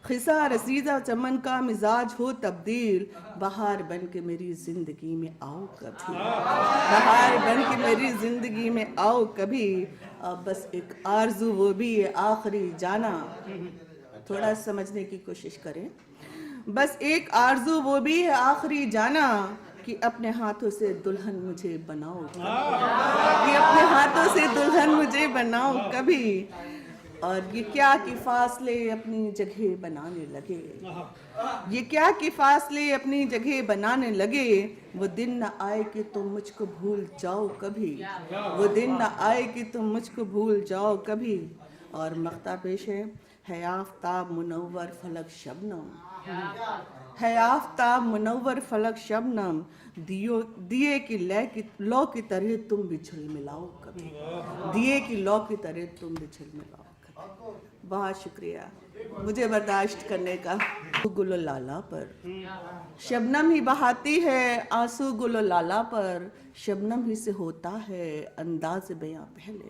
खिसा रसीदा चमन का मिजाज हो तब्दील, बहार बन के मेरी जिंदगी में आओ कभी, बहार बन के मेरी जिंदगी में आओ कभी। अब बस एक आरजू वो भी है आखिरी जाना, थोड़ा समझने की कोशिश करें। बस एक आरजू वो भी है आखिरी जाना, कि अपने हाथों से दुल्हन मुझे बनाओ कभी, कि अपने हाथों से दुल्हन मुझे बनाओ कभी। और ये क्या कि फासले अपनी जगह बनाने लगे, ये क्या कि फासले अपनी जगह बनाने लगे। वो दिन न आए कि तुम मुझको भूल जाओ कभी, वो दिन न आए कि तुम मुझको भूल जाओ कभी। और मख्ता पेश है आफ़ताब मुनव्वर फलक शबनम, है आफ़ताब मुनव्वर फलक शबनम, दिए की लौ की तरह तुम भी झिलमिलाओ कभी, दिए की लौ की तरह तुम भी झिलमिलाओ कभी। बहुत शुक्रिया मुझे बर्दाश्त करने का। गुलो लाला पर शबनम ही बहाती है आंसू, गुलो लाला पर शबनम ही से होता है अंदाज बयां पहले,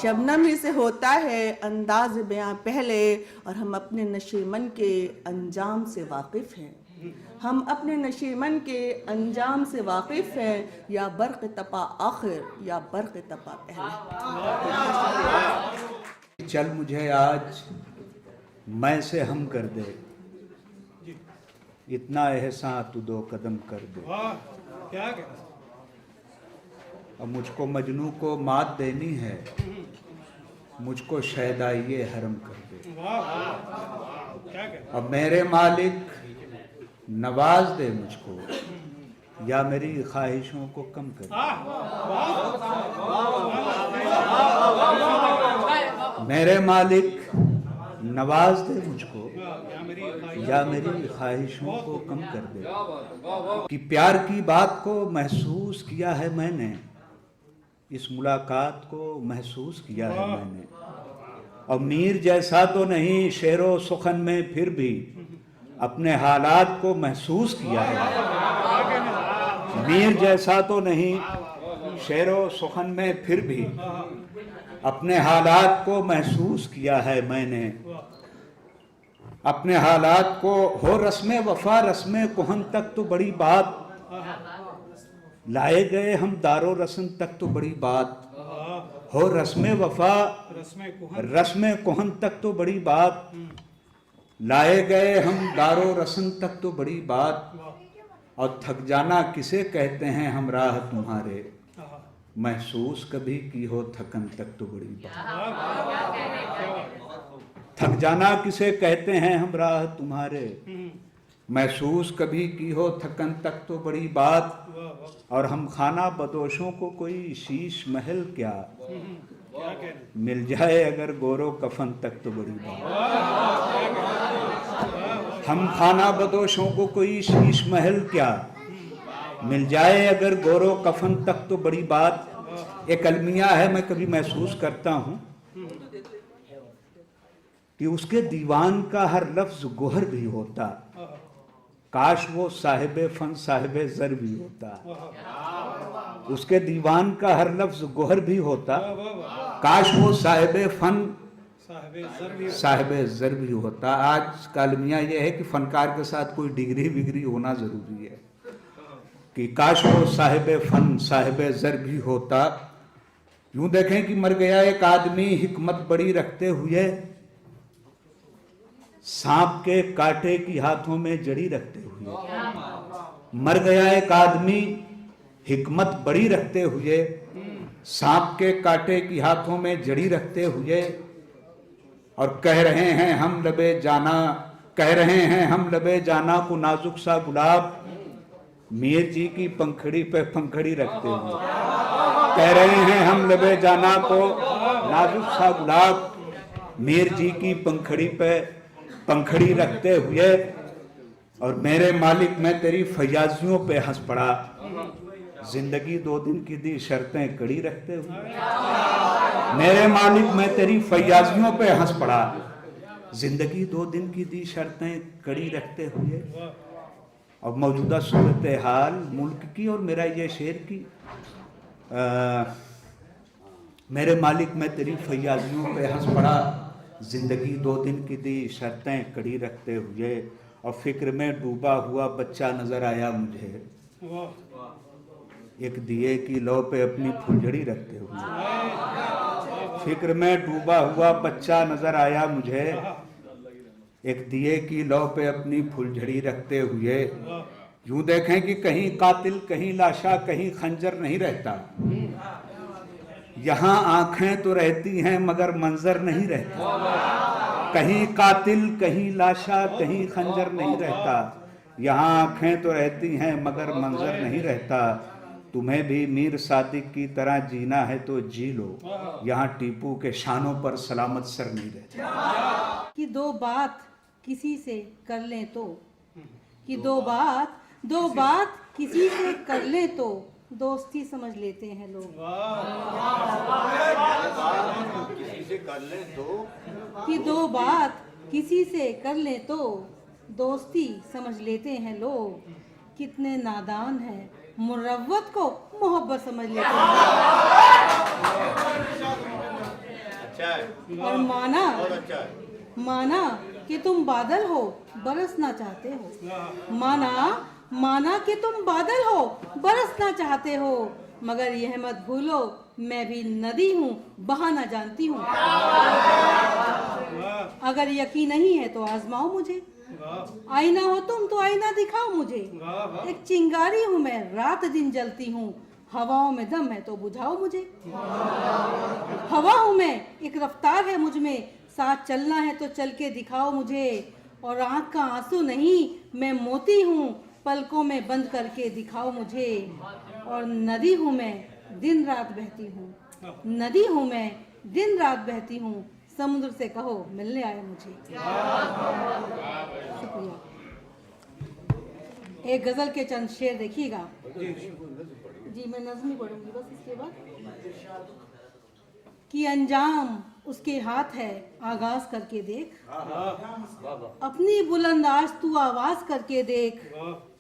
शबनम ही से होता है अंदाज बयां पहले। और हम अपने नशेमन के अंजाम से वाकिफ हैं, हम अपने नशेमन के अंजाम से वाकिफ हैं, या बर्क़ तपा आखिर या बर्क़ तपा पहले। चल मुझे आज मैं से हम कर दे, इतना एहसान तू दो कदम कर दे। क्या अब मुझको मजनू को मात देनी है, मुझको शहदाइये हरम कर दे। अब मेरे मालिक नवाज दे मुझको, या मेरी ख्वाहिशों को कम कर दे। मेरे मालिक नवाज दे मुझको, या मेरी ख्वाहिशों को कम कर दे। कि प्यार की बात को महसूस किया है मैंने, इस मुलाकात को महसूस किया है मैंने। और मीर जैसा तो नहीं शेरो सुखन में, फिर भी अपने हालात को महसूस किया है। मीर जैसा तो नहीं शेरो सुखन में, फिर भी अपने हालात को महसूस किया है मैंने। अपने हालात को हो रस्मे वफा रस्मे कोहन तक तो बड़ी बात, लाए गए हम दारो रस्म तक तो बड़ी बात। हो रस्मे वफा रस्मे कोहन तक तो बड़ी बात, लाए गए हम दारो रस्म तक तो बड़ी बात। और थक जाना किसे कहते हैं हम राह तुम्हारे, महसूस कभी की हो थकन तक तो बड़ी बात। थक जाना किसे कहते हैं हम राह तुम्हारे, महसूस कभी की हो थकन तक तो बड़ी बात। और हम खाना बदोशों को कोई शीश महल क्या, मिल जाए अगर गोरो कफन तक तो बड़ी बात। हम खाना बदोशों को कोई शीश महल क्या, मिल जाए अगर गोरो कफन तक तो बड़ी बात। एक अलमिया है, मैं कभी महसूस करता हूँ कि उसके दीवान का हर लफ्ज गोहर भी होता, काश वो साहिबे फन साहिबे जर भी होता। उसके दीवान का हर लफ्ज गोहर भी होता, काश वो साहिबे फन साहिबे जर भी होता। आज का अलमिया यह है कि फनकार के साथ कोई डिग्री विग्री होना जरूरी है, कि काश वो साहिबे फन साहिबे जर भी होता। यूं देखें कि मर गया एक आदमी हिकमत बड़ी रखते हुए, सांप के कांटे की हाथों में जड़ी रखते हुए। मर गया एक आदमी हिकमत बड़ी रखते हुए, सांप के कांटे की हाथों में जड़ी रखते हुए। और कह रहे हैं हम लबे जाना, कह रहे हैं हम लबे जाना को नाजुक सा गुलाब, मीर जी की पंखड़ी पे पंखड़ी रखते हुए। कह रहे हैं हम लबे जाना को नाजुक सा गुलाब, मीर जी की पंखड़ी पे पंखड़ी रखते हुए, और मेरे मालिक मैं तेरी फयाजियों पे हंस पड़ा, जिंदगी 2 दिन की दी शर्तें कड़ी रखते हुए। मेरे मालिक मैं तेरी फयाजियों पे हंस पड़ा, जिंदगी 2 दिन की दी शर्तें कड़ी रखते हुए। अब मौजूदा सूरत हाल मुल्क की और मेरा ये शेर की, मेरे मालिक मैं तेरी फयाजियों पे हंस पड़ा, जिंदगी 2 दिन की दी शर्तें कड़ी रखते हुए। और फिक्र में डूबा हुआ बच्चा नजर आया मुझे, एक दिए की लौ पे अपनी फुलझड़ी रखते हुए। फिक्र में डूबा हुआ बच्चा नजर आया मुझे, एक दिए की लौ पे अपनी फुलझड़ी रखते हुए। यूं देखें कि कहीं कातिल कहीं लाशा कहीं खंजर नहीं रहता, यहाँ आंखें तो रहती हैं मगर मंजर नहीं रहता। कहीं कातिल कहीं लाशा कहीं खंजर नहीं रहता, यहाँ आंखें तो रहती हैं मगर मंजर नहीं रहता। तुम्हें भी मीर सादिक की तरह जीना है तो जी लो, यहाँ टीपू के शानों पर सलामत सर नहीं रहता। कि 2 बात किसी से कर लें तो, कि 2 बात किसी से कर लें तो दोस्ती समझ लेते हैं लोग। किसी से कर ले तो, कि 2 बात किसी से कर लें तो दोस्ती समझ लेते हैं लोग। कितने नादान हैं, मुरव्वत को मोहब्बत समझ लेते हैं। अच्छा है और बहुत अच्छा है। माना कि तुम बादल हो बरसना चाहते हो, माना कि तुम बादल हो बरसना चाहते हो, मगर यह मत भूलो मैं भी नदी हूँ बहाना जानती हूँ। अगर यकीन नहीं है तो आजमाओ मुझे, आईना हो तुम तो आईना दिखाओ मुझे। एक चिंगारी हूँ मैं रात दिन जलती हूँ, हवाओं में दम है तो बुझाओ मुझे। हवा हूँ मैं एक रफ्तार है मुझ में, साथ चलना है तो चल के दिखाओ मुझे। और आँख का आंसू नहीं मैं मोती हूँ, पलकों में बंद करके दिखाओ मुझे। और नदी हूँ मैं दिन रात बहती हूँ, नदी हूँ मैं दिन रात बहती हूँ, समुद्र से कहो मिलने आए मुझे। शुक्रिया। एक गजल के चंद शेर देखिएगा जी, मैं नज़्म ही पढ़ूंगी बस इसके बाद। कि अंजाम उसके हाथ है आगाज करके देख, अपनी बुलंद आज तू आवाज करके देख।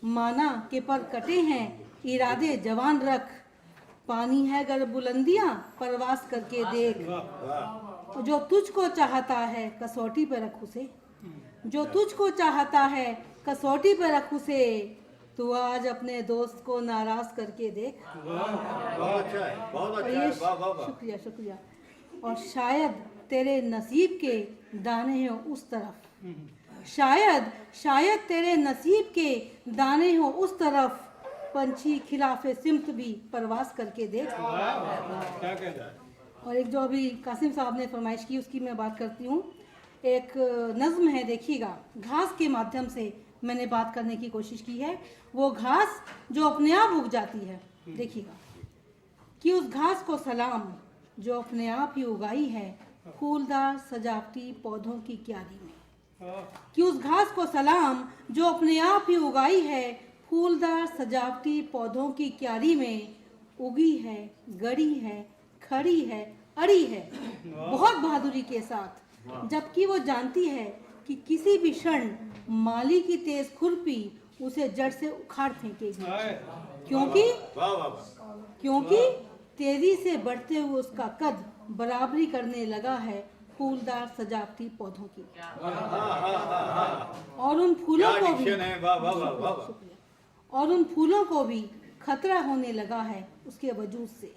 माना के पर कटे हैं इरादे जवान रख, पानी है गर बुलंदियां परवास करके देख। जो तुझको चाहता है कसौटी पर रख उसे, जो तुझको चाहता है कसौटी पर रख उसे। तू आज अपने दोस्त को नाराज करके देख। बहुत अच्छा है, बहुत अच्छा है। वाह वाह वाह। शुक्रिया शुक्रिया। और शायद तेरे नसीब के दाने हो उस तरफ, शायद तेरे नसीब के दाने हो उस तरफ, पंछी खिलाफे सिमत भी परवास करके देख। और एक जो अभी कासिम साहब ने फरमाइश की उसकी मैं बात करती हूँ। एक नज़्म है देखिएगा, घास के माध्यम से मैंने बात करने की कोशिश की है। वो घास जो अपने आप उग जाती है, देखिएगा कि उस घास को सलाम जो अपने आप ही उगाई है फूलदार सजावटी पौधों की क्यारी में। कि उस घास को सलाम जो अपने आप ही उगाई है फूलदार सजावटी पौधों की क्यारी में। उगी है, गड़ी है, खड़ी है, अड़ी है बहुत बहादुरी के साथ, जबकि वो जानती है कि किसी भी क्षण माली की तेज खुरपी उसे जड़ से उखाड़ फेंकेगी। क्योंकि तेजी से बढ़ते हुए उसका कद बराबरी करने लगा है फूलदार सजावटी पौधों की। और उन फूलों को भी और उन फूलों को भी खतरा होने लगा है उसके वजूद से।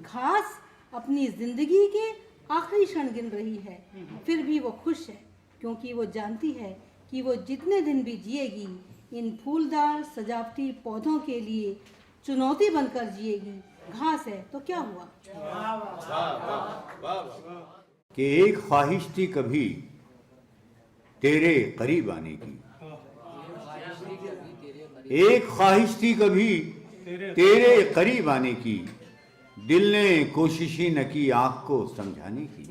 घास अपनी जिंदगी के आखिरी क्षण गिन रही है, फिर भी वो खुश है क्योंकि वो जानती है कि वो जितने दिन भी जिएगी इन फूलदार सजावटी पौधों के लिए चुनौती बनकर जिएगी। घास है तो क्या हुआ। कि एक ख्वाहिश थी कभी तेरे करीब आने की, एक ख्वाहिश थी कभी तेरे करीब आने की, दिल ने कोशिश ही न की आँख को समझाने की।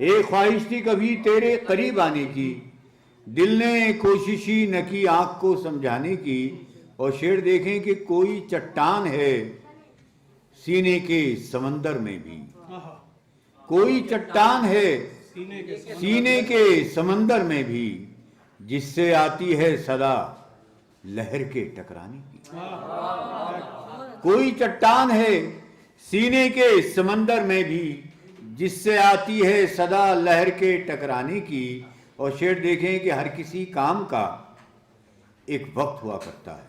एक ख्वाहिश थी कभी तेरे करीब आने की, दिल ने कोशिश ही न की आंख को समझाने की। और शेर देखें कि कोई चट्टान है सीने के समंदर में भी, कोई चट्टान है सीने के समंदर में भी, जिससे आती है सदा लहर के टकराने की। कोई चट्टान है सीने के समंदर में भी, जिससे आती है सदा लहर के टकराने की। और शेर देखें कि हर किसी काम का एक वक्त हुआ करता है,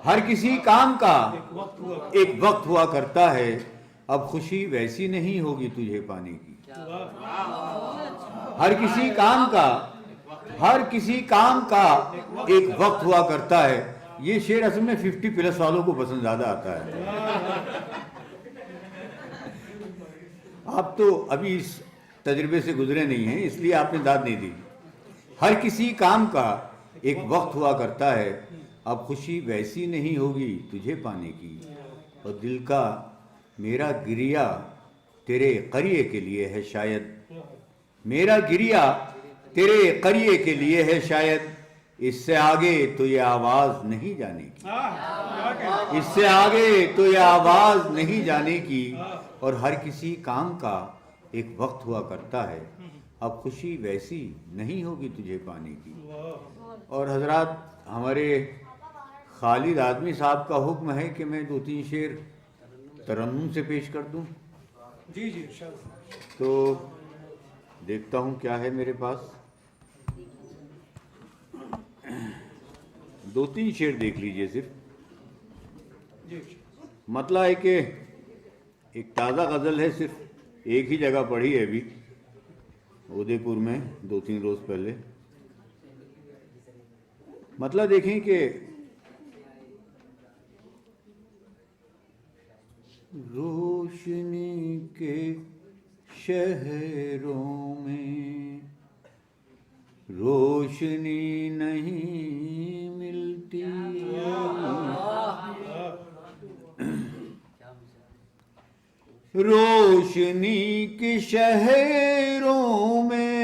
हर किसी काम का एक वक्त हुआ करता है। अब खुशी वैसी नहीं होगी तुझे पाने की। हर किसी काम का, हर किसी काम का एक वक्त हुआ करता है। ये शेर असल में 50+ वालों को पसंद ज्यादा आता है। आप तो अभी इस तजुर्बे से गुजरे नहीं हैं, इसलिए आपने दाद नहीं दी। हर किसी काम का एक वक्त हुआ करता है, अब खुशी वैसी नहीं होगी तुझे पाने की। और दिल का मेरा गिरिया तेरे करिए के लिए है शायद, मेरा गिरिया तेरे करिए के लिए है शायद। इससे आगे तो ये आवाज नहीं जाने की, इससे आगे तो ये आवाज नहीं जाने की। और हर किसी काम का एक वक्त हुआ करता है, अब खुशी वैसी नहीं होगी तुझे पाने की। और हजरात, हमारे खालिद आदमी साहब का हुक्म है कि मैं 2-3 शेर तरन्नुम से पेश कर दूं। जी जी। तो देखता हूं क्या है मेरे पास। 2-3 शेर देख लीजिए सिर्फ। मतलब है कि एक ताज़ा गज़ल है, सिर्फ एक ही जगह पढ़ी है अभी उदयपुर में 2-3 रोज पहले। मतलब देखें कि रोशनी के शहरों में रोशनी नहीं मिलती, रोशनी के शहरों में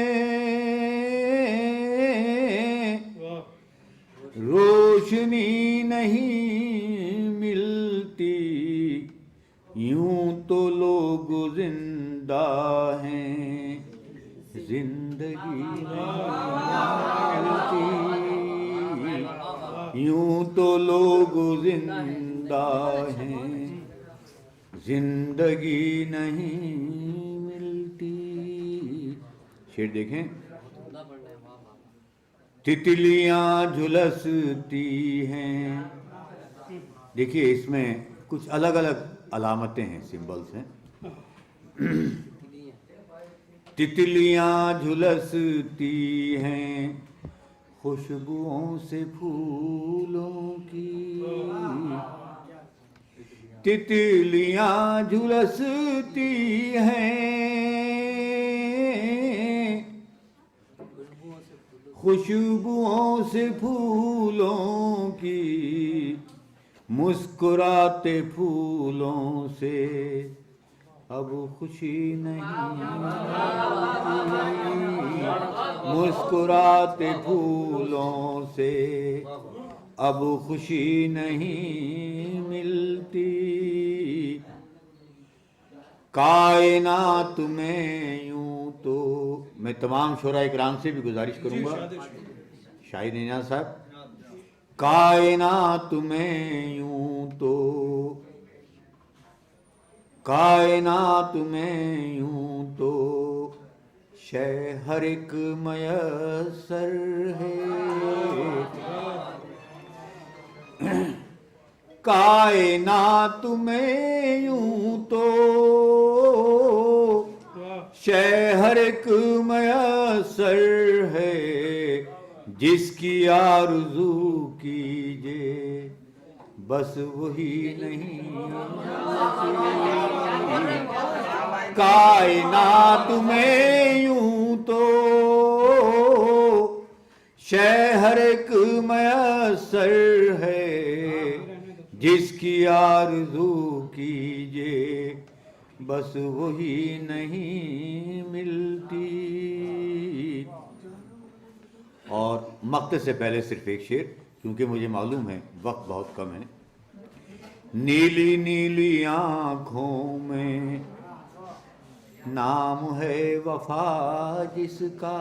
रोशनी नहीं मिलती, यूं तो लोग जिंदा हैं जिंदगी नहीं मिलती, यूं तो लोग जिंदा हैं जिंदगी नहीं मिलती। शेर देखें। तितलियां झुलसती हैं, देखिए इसमें कुछ अलग अलग अलामतें हैं, सिंबल्स हैं। तितलियां झुलसती हैं खुशबुओं से फूलों की, तितलियां झुलसती हैं खुशबुओं से फूलों की, मुस्कुराते फूलों से अब खुशी नहीं, मुस्कुराते फूलों से अब खुशी नहीं मिलती। कायनात में यूं तो, मैं तमाम शोराए किराम से भी गुजारिश करूंगा, शाहिद नियाज़ साहब, कायनात में यूं तो, कायनात में यूं तो शय हर एक मयसर है, कायनात में यूं तो शय हर एक मयसर है, जिसकी आरज़ू कीजिए बस वही नहीं, कायनात में यूं तो शय हर एक मयसर है, जिसकी आरज़ू कीजिए बस वही नहीं मिलती। और मक्ते से पहले सिर्फ एक शेर, क्योंकि मुझे मालूम है वक्त बहुत कम है। नीली नीली आंखों में नाम है वफा जिसका,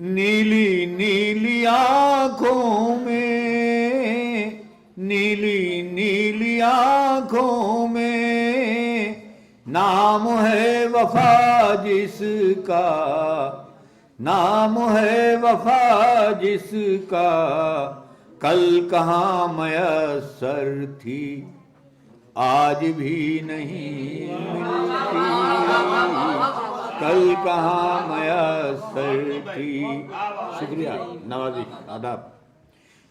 नीली नीली आंखों में, नीली नीली आंखों में नाम है वफा जिसका, नाम है वफा जिसका, कल कहाँ मयस्सर थी आज भी नहीं मिलती, कल कहाँ मयस्सर थी। शुक्रिया, नवाजी, आदाब।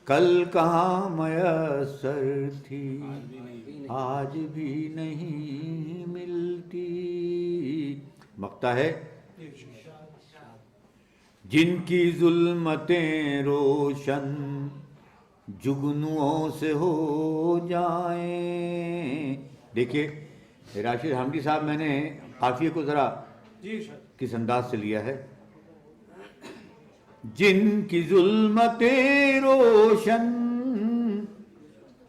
कल कहाँ मयस्सर थी आज भी नहीं मिलती। मक्ता है, जिनकी जुल्मतें रोशन जुगनुओं से हो जाएं। देखिए राशिद हमदी साहब, मैंने काफिये को जरा किस अंदाज से लिया है। जिनकी जुल्मतें रोशन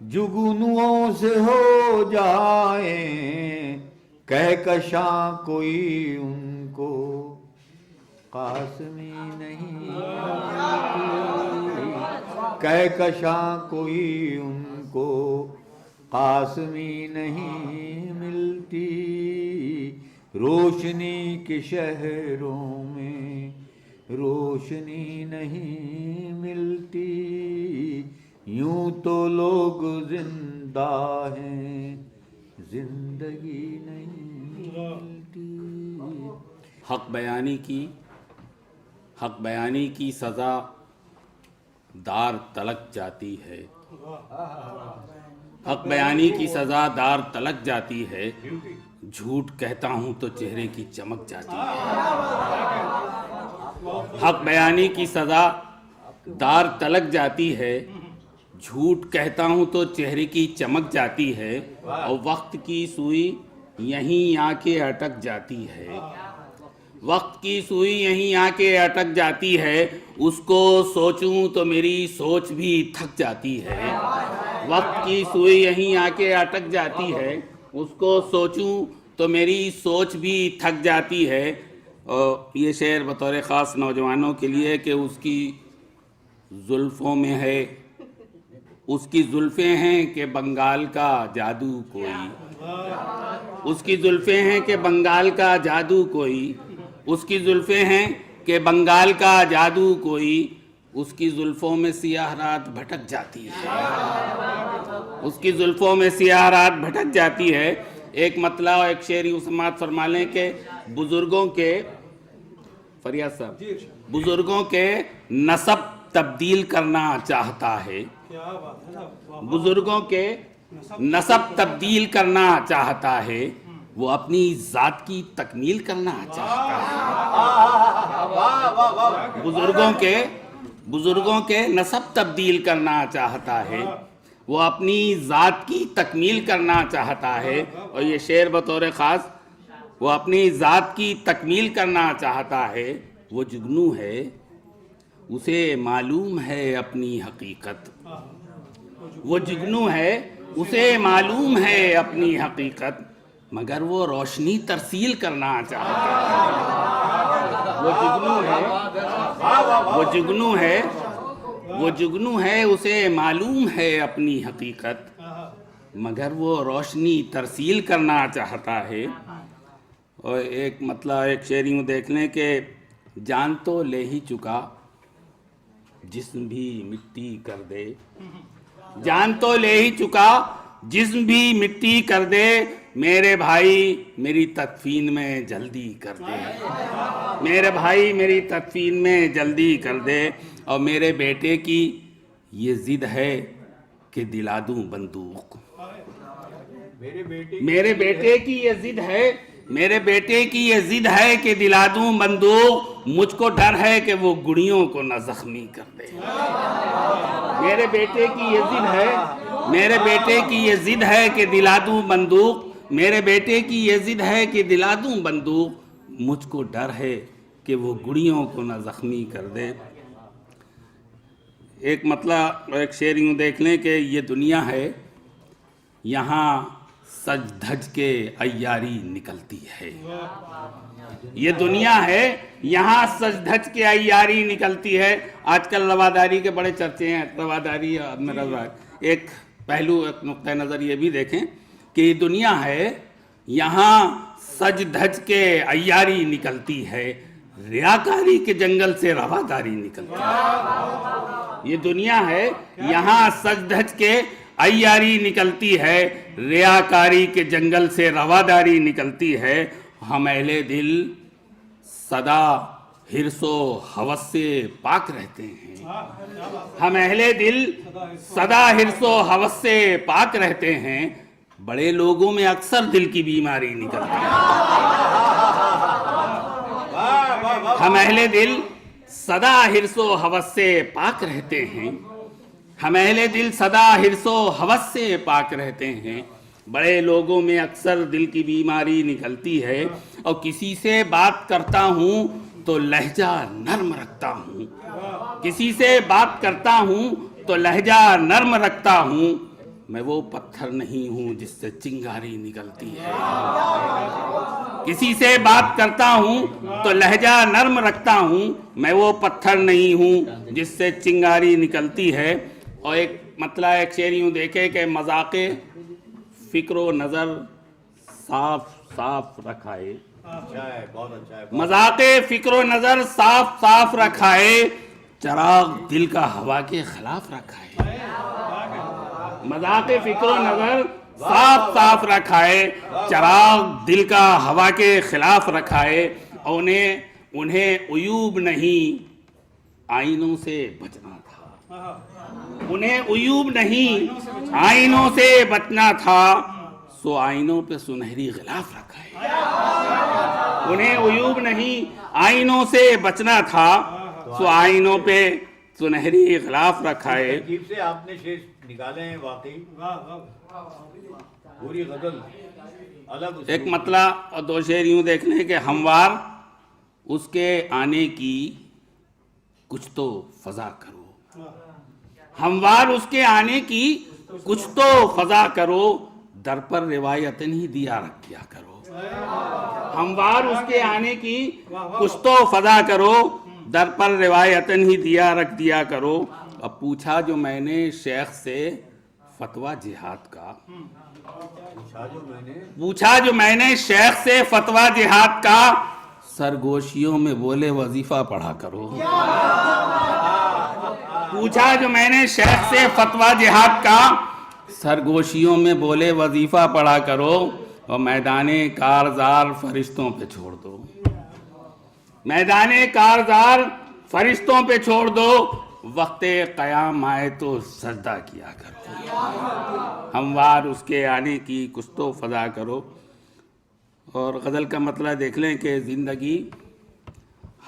जुगनुओं से हो जाएं, कहकशा कोई उनको कासमी नहीं, कहकशा कोई उनको कासमी नहीं मिलती। रोशनी के शहरों में रोशनी नहीं मिलती, यूं तो लोग जिंदा हैं जिंदगी नहीं मिलती। हक बयानी की सज़ा दार तलक जाती है, हक बयानी की सज़ा दार तलक जाती है, झूठ कहता हूँ तो चेहरे की चमक जाती है। हक बयानी की सज़ा दार तलक जाती है, झूठ कहता हूँ तो चेहरे की चमक जाती है, और वक्त की सुई यहीं आके अटक जाती है, वक्त की सुई यहीं आके अटक जाती है, उसको सोचूं तो मेरी सोच भी थक जाती है। वक्त की सुई यहीं आके अटक जाती है, उसको सोचूं तो मेरी सोच भी थक जाती है। और ये शेर बतौर ख़ास नौजवानों के लिए कि उसकी जुल्फ़ों में है, उसकी जुल्फ़ें हैं कि बंगाल का जादू कोई, उसकी जुल्फ़ें हैं कि बंगाल का जादू कोई, उसकी जुल्फ़ें हैं कि बंगाल का जादू कोई, उसकी जुल्फ़ों में सियाह रात भटक जाती है, उसकी जुल्फ़ों में सियाह रात भटक जाती है। एक मतलब और एक शेर यूँ समात फरमा लें कि बुज़ुर्गों के, फरियाद साहब, बुज़ुर्गों के नसब तब्दील करना चाहता है, बुज़ुर्गों के नसब तब्दील करना चाहता है, वो अपनी ज़ात की तकमील करना चाहता है। बुज़ुर्गों के नसब तब्दील करना चाहता है, वो अपनी ज़ात की तकमील करना चाहता है। और ये शेर बतौर ख़ास, वो अपनी ज़ात की तकमील करना चाहता है, वो जुगनू है, उसे मालूम है अपनी हकीकत, वो जुगनू है, उसे मालूम है अपनी हकीकत, मगर वो रोशनी तरसील करना चाहता है। वो जुगनू है, वो जुगनू है, वो जुगनू है, उसे मालूम है अपनी हकीकत, मगर वो रोशनी तरसील करना चाहता है। और एक मतलब एक शेर यूँ देख लें कि जान तो ले ही चुका जिस्म भी मिट्टी कर दे, जान तो ले ही चुका जिस्म भी मिट्टी कर दे, मेरे भाई मेरी तदफीन में जल्दी कर दे, मेरे भाई मेरी तदफीन में जल्दी कर दे। और मेरे बेटे की ये जिद है कि दिला दूं बंदूक, मेरे बेटे की ये जिद है मेरे बेटे की ये जिद है कि दिला दूं बंदूक, मुझको डर है कि वो गुड़ियों को न जख्मी कर दे। मेरे बेटे की ये जिद है, मेरे बेटे की ये जिद है कि दिला दूं बंदूक, मेरे बेटे की ये जिद है कि दिला दूं बंदूक, मुझको डर है कि वो गुड़ियों को न जख्मी कर दे। एक मतलब एक शेर यूँ देख लें कि ये दुनिया है, यहाँ सज धज के अय्यारी निकलती है। ये दुनिया है, यहाँ सज धज के अय्यारी निकलती है। आजकल रवादारी के बड़े चर्चे हैं, रवादारी और एक पहलू, एक नुक्ता नज़र ये भी देखें कि ये दुनिया है, यहाँ सज धज के अय्यारी निकलती है, रियाकारी के जंगल से रवादारी निकलती है। ये दुनिया है, यहाँ सज धज के अय्यारी निकलती है, रियाकारी के जंगल से रवादारी निकलती है। हम अहले दिल सदा हिर्सो हवस से पाक रहते हैं। हम अहले दिल सदा हिर्सो हवस से पाक रहते हैं। बड़े लोगों में अक्सर दिल की बीमारी निकलती है। हम अहले दिल सदा हिर्सो हवस से पाक रहते हैं। हम अहले दिल सदा हिर्सो हवस से पाक रहते हैं। बड़े लोगों में अक्सर दिल की बीमारी निकलती है। और किसी से बात करता हूँ तो लहजा नर्म रखता हूँ, किसी से बात करता हूँ तो लहजा नर्म रखता हूँ। मैं वो पत्थर नहीं हूँ जिससे चिंगारी निकलती है। किसी से बात करता हूँ तो लहजा नर्म रखता हूँ। मैं वो पत्थर नहीं हूँ जिससे चिंगारी निकलती है। और एक मतलब एक शेर यूँ देखे कि मजाके फिक्रो नज़र साफ साफ रखाए, मजाके फिक्रो नज़र साफ साफ रखाए, चराग दिल का हवा के खिलाफ रखाए। मजाके फिक्रो नज़र साफ साफ रखाए, चराग दिल का हवा के खिलाफ रखाए। और उन्हें उयूब नहीं आईनों से बचना था, उन्हें उयूब नहीं आईनों से बचना था, सो आईनों पे सुनहरी गिलाफ रखा है। उन्हें उयूब नहीं आईनों से बचना था, सो आईनों पे सुनहरी गिलाफ रखा है। तरकीब से आपने शेर निकाले हैं, वाकई पूरी गजल अलग। एक मतलब और दो शेर यूं देख लें कि हमवार उसके आने की कुछ तो फजा करो, हमवार उसके आने की कुछ तो फजा करो, दर पर रिवायतन ही दिया रख दिया करो। हमवार उसके आने की कुछ तो फजा करो, दर पर रिवायतन ही दिया रख दिया करो। अब पूछा जो मैंने शेख से फतवा जिहाद का, पूछा जो मैंने शेख से फतवा जिहाद का, सरगोशियों में बोले वजीफा पढ़ा करो। पूछा जो मैंने शेख से फतवा जिहाद का, सरगोशियों में बोले वजीफा पढ़ा करो। और मैदाने कारजार फरिश्तों पे छोड़ दो, मैदाने कारजार फरिश्तों पे छोड़ दो, वक्ते क़याम आए तो सजदा किया करो। हमवार उसके आने की कुछ तो फजा करो। और गज़ल का मतलब देख लें कि ज़िंदगी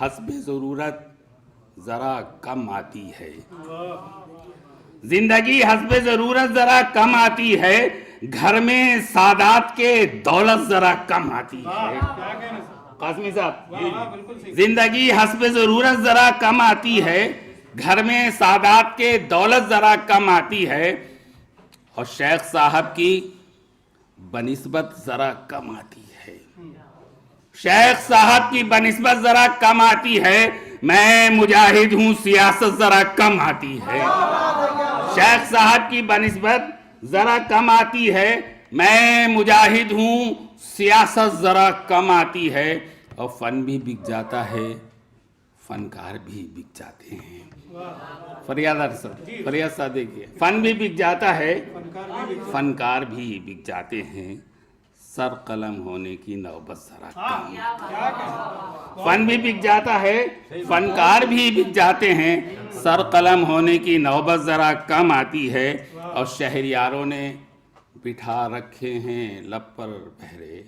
हस्बे ज़रूरत ज़रा कम आती है, जिंदगी हस्बे ज़रूरत ज़रा कम आती है, घर में सादात के दौलत ज़रा कम आती है। कासमी साहब, जिंदगी हस्बे ज़रूरत ज़रा कम आती है, घर में सादात के दौलत ज़रा कम आती है। और शेख साहब की बनिस्बत ज़रा कम आती है, शेख साहब की बनिस्बत ज़रा कम आती है। मैं मुजाहिद हूँ सियासत ज़रा कम आती है। शेख साहब की बनिस्बत ज़रा कम आती है, मैं मुजाहिद हूँ सियासत ज़रा कम आती है। और फ़न भी बिक जाता है, फ़नकार भी बिक जाते हैं। फरियाद साहब देखिए, फ़न भी बिक जाता है, फ़नकार भी बिक जाते हैं। सर कलम होने की नौबत ज़रा कम, फ़न भी बिक जाता है, फ़नकार भी बिक जाते हैं। सर कलम होने की नौबत ज़रा कम आती है। और शहरियारों ने बिठा रखे हैं लब पर पहरे,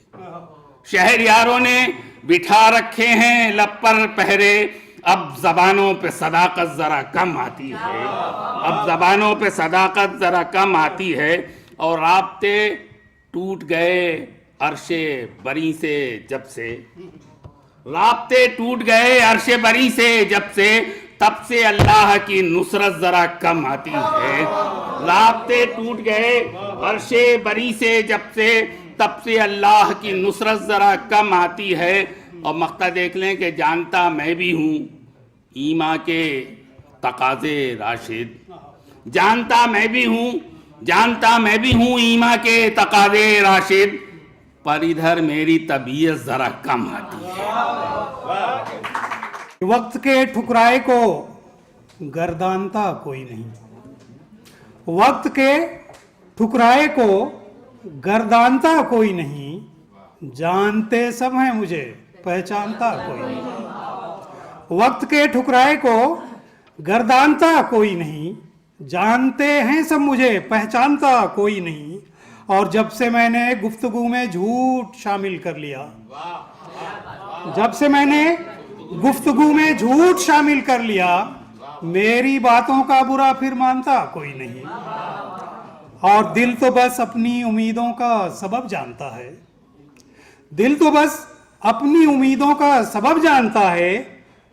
शहरयारों ने बिठा रखे हैं लब पर पहरे, अब जबानों पे सदाकत जरा कम आती है, अब जबानों पे सदाकत जरा कम आती है। और राब्ते टूट गए अरशे बरी से जब से, राब्ते टूट गए अरशे बरी से जब से, तब से अल्लाह की नुसरत जरा कम आती है। राब्ते टूट गए अरशे बरी से जब से, तब से अल्लाह की नुसरत जरा कम आती है। और मक्ता देख लें कि जानता मैं भी हूँ ईमा के तकाज़े राशिद, जानता मैं भी हूँ, जानता मैं भी हूँ ईमा के तकाज़े राशिद, पर इधर मेरी तबीयत जरा कम आती है। वक्त के ठुकराए को गर्दानता कोई नहीं, वक्त के ठुकराए को गर्दानता कोई नहीं, जानते सब हैं मुझे पहचानता कोई नहीं। वक्त के ठुकराए को गर्दानता कोई नहीं, जानते हैं सब मुझे पहचानता कोई नहीं। और जब से मैंने गुफ्तगू में झूठ शामिल कर लिया, जब से मैंने गुफ्तगू में झूठ शामिल कर लिया, मेरी बातों का बुरा फिर मानता कोई नहीं। और दिल तो बस अपनी उम्मीदों का सबब जानता है, दिल तो बस अपनी उम्मीदों का सबब जानता है,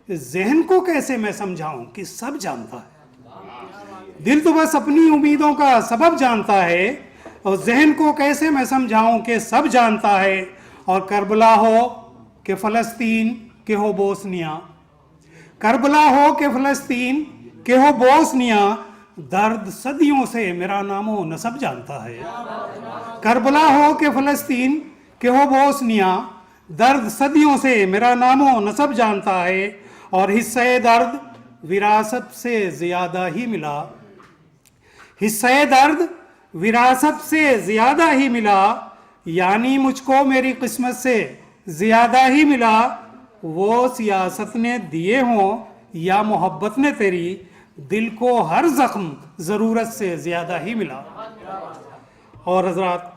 जहन को कैसे मैं समझाऊं कि सब जानता है। दिल तो बस अपनी उम्मीदों का सबब जानता है, और जहन को कैसे मैं समझाऊं कि सब जानता है। और करबला हो कि फ़लस्तीन के हो बोस्निया, करबला हो कि फ़लस्तीन के हो बोस्निया, दर्द सदियों से मेरा नामो नसब जानता है। करबला हो कि फ़लस्तीन के हो बोस्निया, दर्द सदियों से मेरा नामो नसब जानता है। और हिस्से दर्द विरासत से ज़्यादा ही मिला, हिस्से दर्द विरासत से ज़्यादा ही मिला, यानी मुझको मेरी किस्मत से ज़्यादा ही मिला। वो सियासत ने दिए हों या मोहब्बत ने तेरी, दिल को हर ज़ख्म ज़रूरत से ज़्यादा ही मिला। और हज़रात,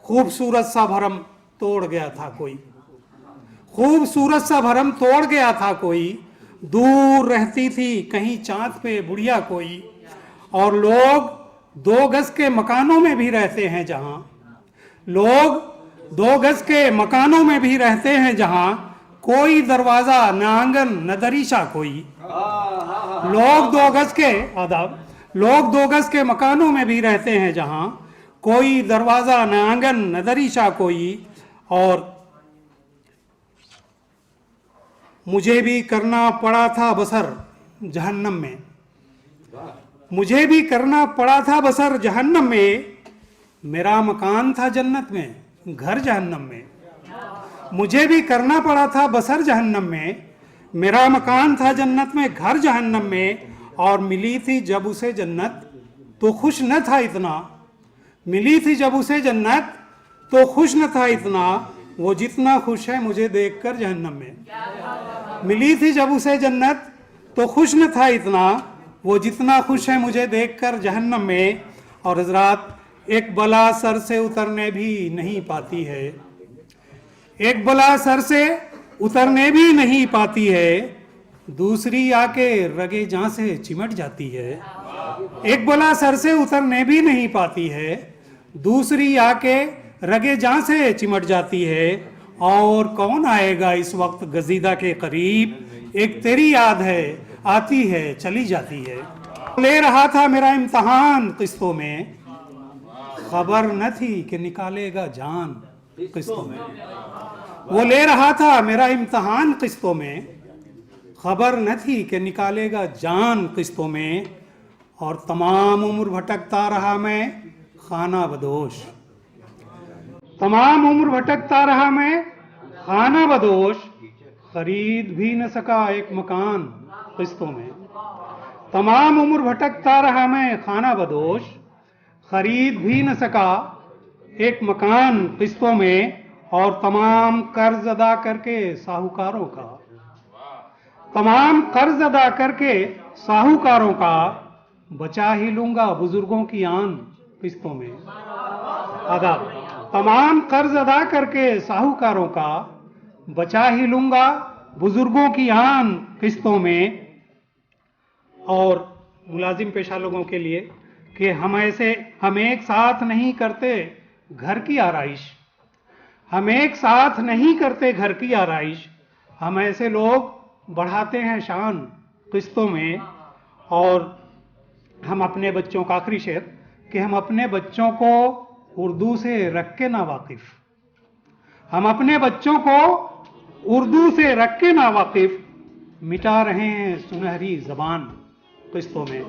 खूबसूरत सा भरम तोड़ गया था कोई, खूबसूरत सा भरम तोड़ गया था कोई, दूर रहती थी कहीं चाँद पे बुढ़िया कोई। और लोग 2 गज के मकानों में भी रहते हैं जहाँ, लोग 2 गज के मकानों में भी रहते हैं जहाँ, कोई दरवाज़ा न आंगन न दरीचा कोई। लोग 2 गज के आदाब, लोग 2 गज के मकानों में भी रहते हैं जहाँ, कोई दरवाज़ा न आंगन न दरीचा कोई। और मुझे भी करना पड़ा था बसर जहन्नम में, मुझे भी करना पड़ा था बसर जहन्नम में, मेरा मकान था जन्नत में घर जहन्नम में। मुझे भी करना पड़ा था बसर जहन्नम में, मेरा मकान था जन्नत में घर जहन्नम में। और मिली थी जब उसे जन्नत तो खुश न था इतना, मिली थी जब उसे जन्नत तो खुश न था इतना, वो जितना खुश है मुझे देखकर जहन्नम में। मिली थी जब उसे जन्नत तो खुश न था इतना, वो जितना खुश है मुझे देखकर जहन्नम में। और हजरात, एक बला सर से उतरने भी नहीं पाती है, एक बला सर से उतरने भी नहीं पाती है, दूसरी आके रगे जां से चिमट जाती है। एक बला सर से उतरने भी नहीं पाती है, दूसरी आके रगे जां से चिमट जाती है। और कौन आएगा इस वक्त गजीदा के करीब, एक तेरी याद है आती है चली जाती है। ले रहा था मेरा इम्तहान किस्तों में, खबर न थी कि निकालेगा जान किस्तों में। वो ले रहा था मेरा इम्तहान किस्तों में, खबर न थी कि निकालेगा जान किस्तों में। और तमाम उम्र भटकता रहा मैं खाना बदोश, तमाम उम्र भटकता रहा मैं खाना बदोश, खरीद भी न सका एक मकान किस्तों में। तमाम उम्र भटकता रहा मैं खाना बदोश, खरीद भी न सका एक मकान किस्तों में। और तमाम कर्ज अदा करके साहूकारों का, तमाम कर्ज अदा करके साहूकारों का, बचा ही लूंगा बुजुर्गों की आन किस्तों में। आदाब। तमाम कर्ज अदा करके साहूकारों का बचा ही लूंगा बुजुर्गों की आन किस्तों में। और मुलाजिम पेशा लोगों के लिए कि हम एक साथ नहीं करते घर की आराइश, हम एक साथ नहीं करते घर की आराइश, हम ऐसे लोग बढ़ाते हैं शान किस्तों में। और हम अपने बच्चों का आखिरी शेर कि हम अपने बच्चों को उर्दू से रख के ना वाकिफ, हम अपने बच्चों को उर्दू से रख के ना वाकिफ मिटा रहे हैं सुनहरी जबान किस्तों में।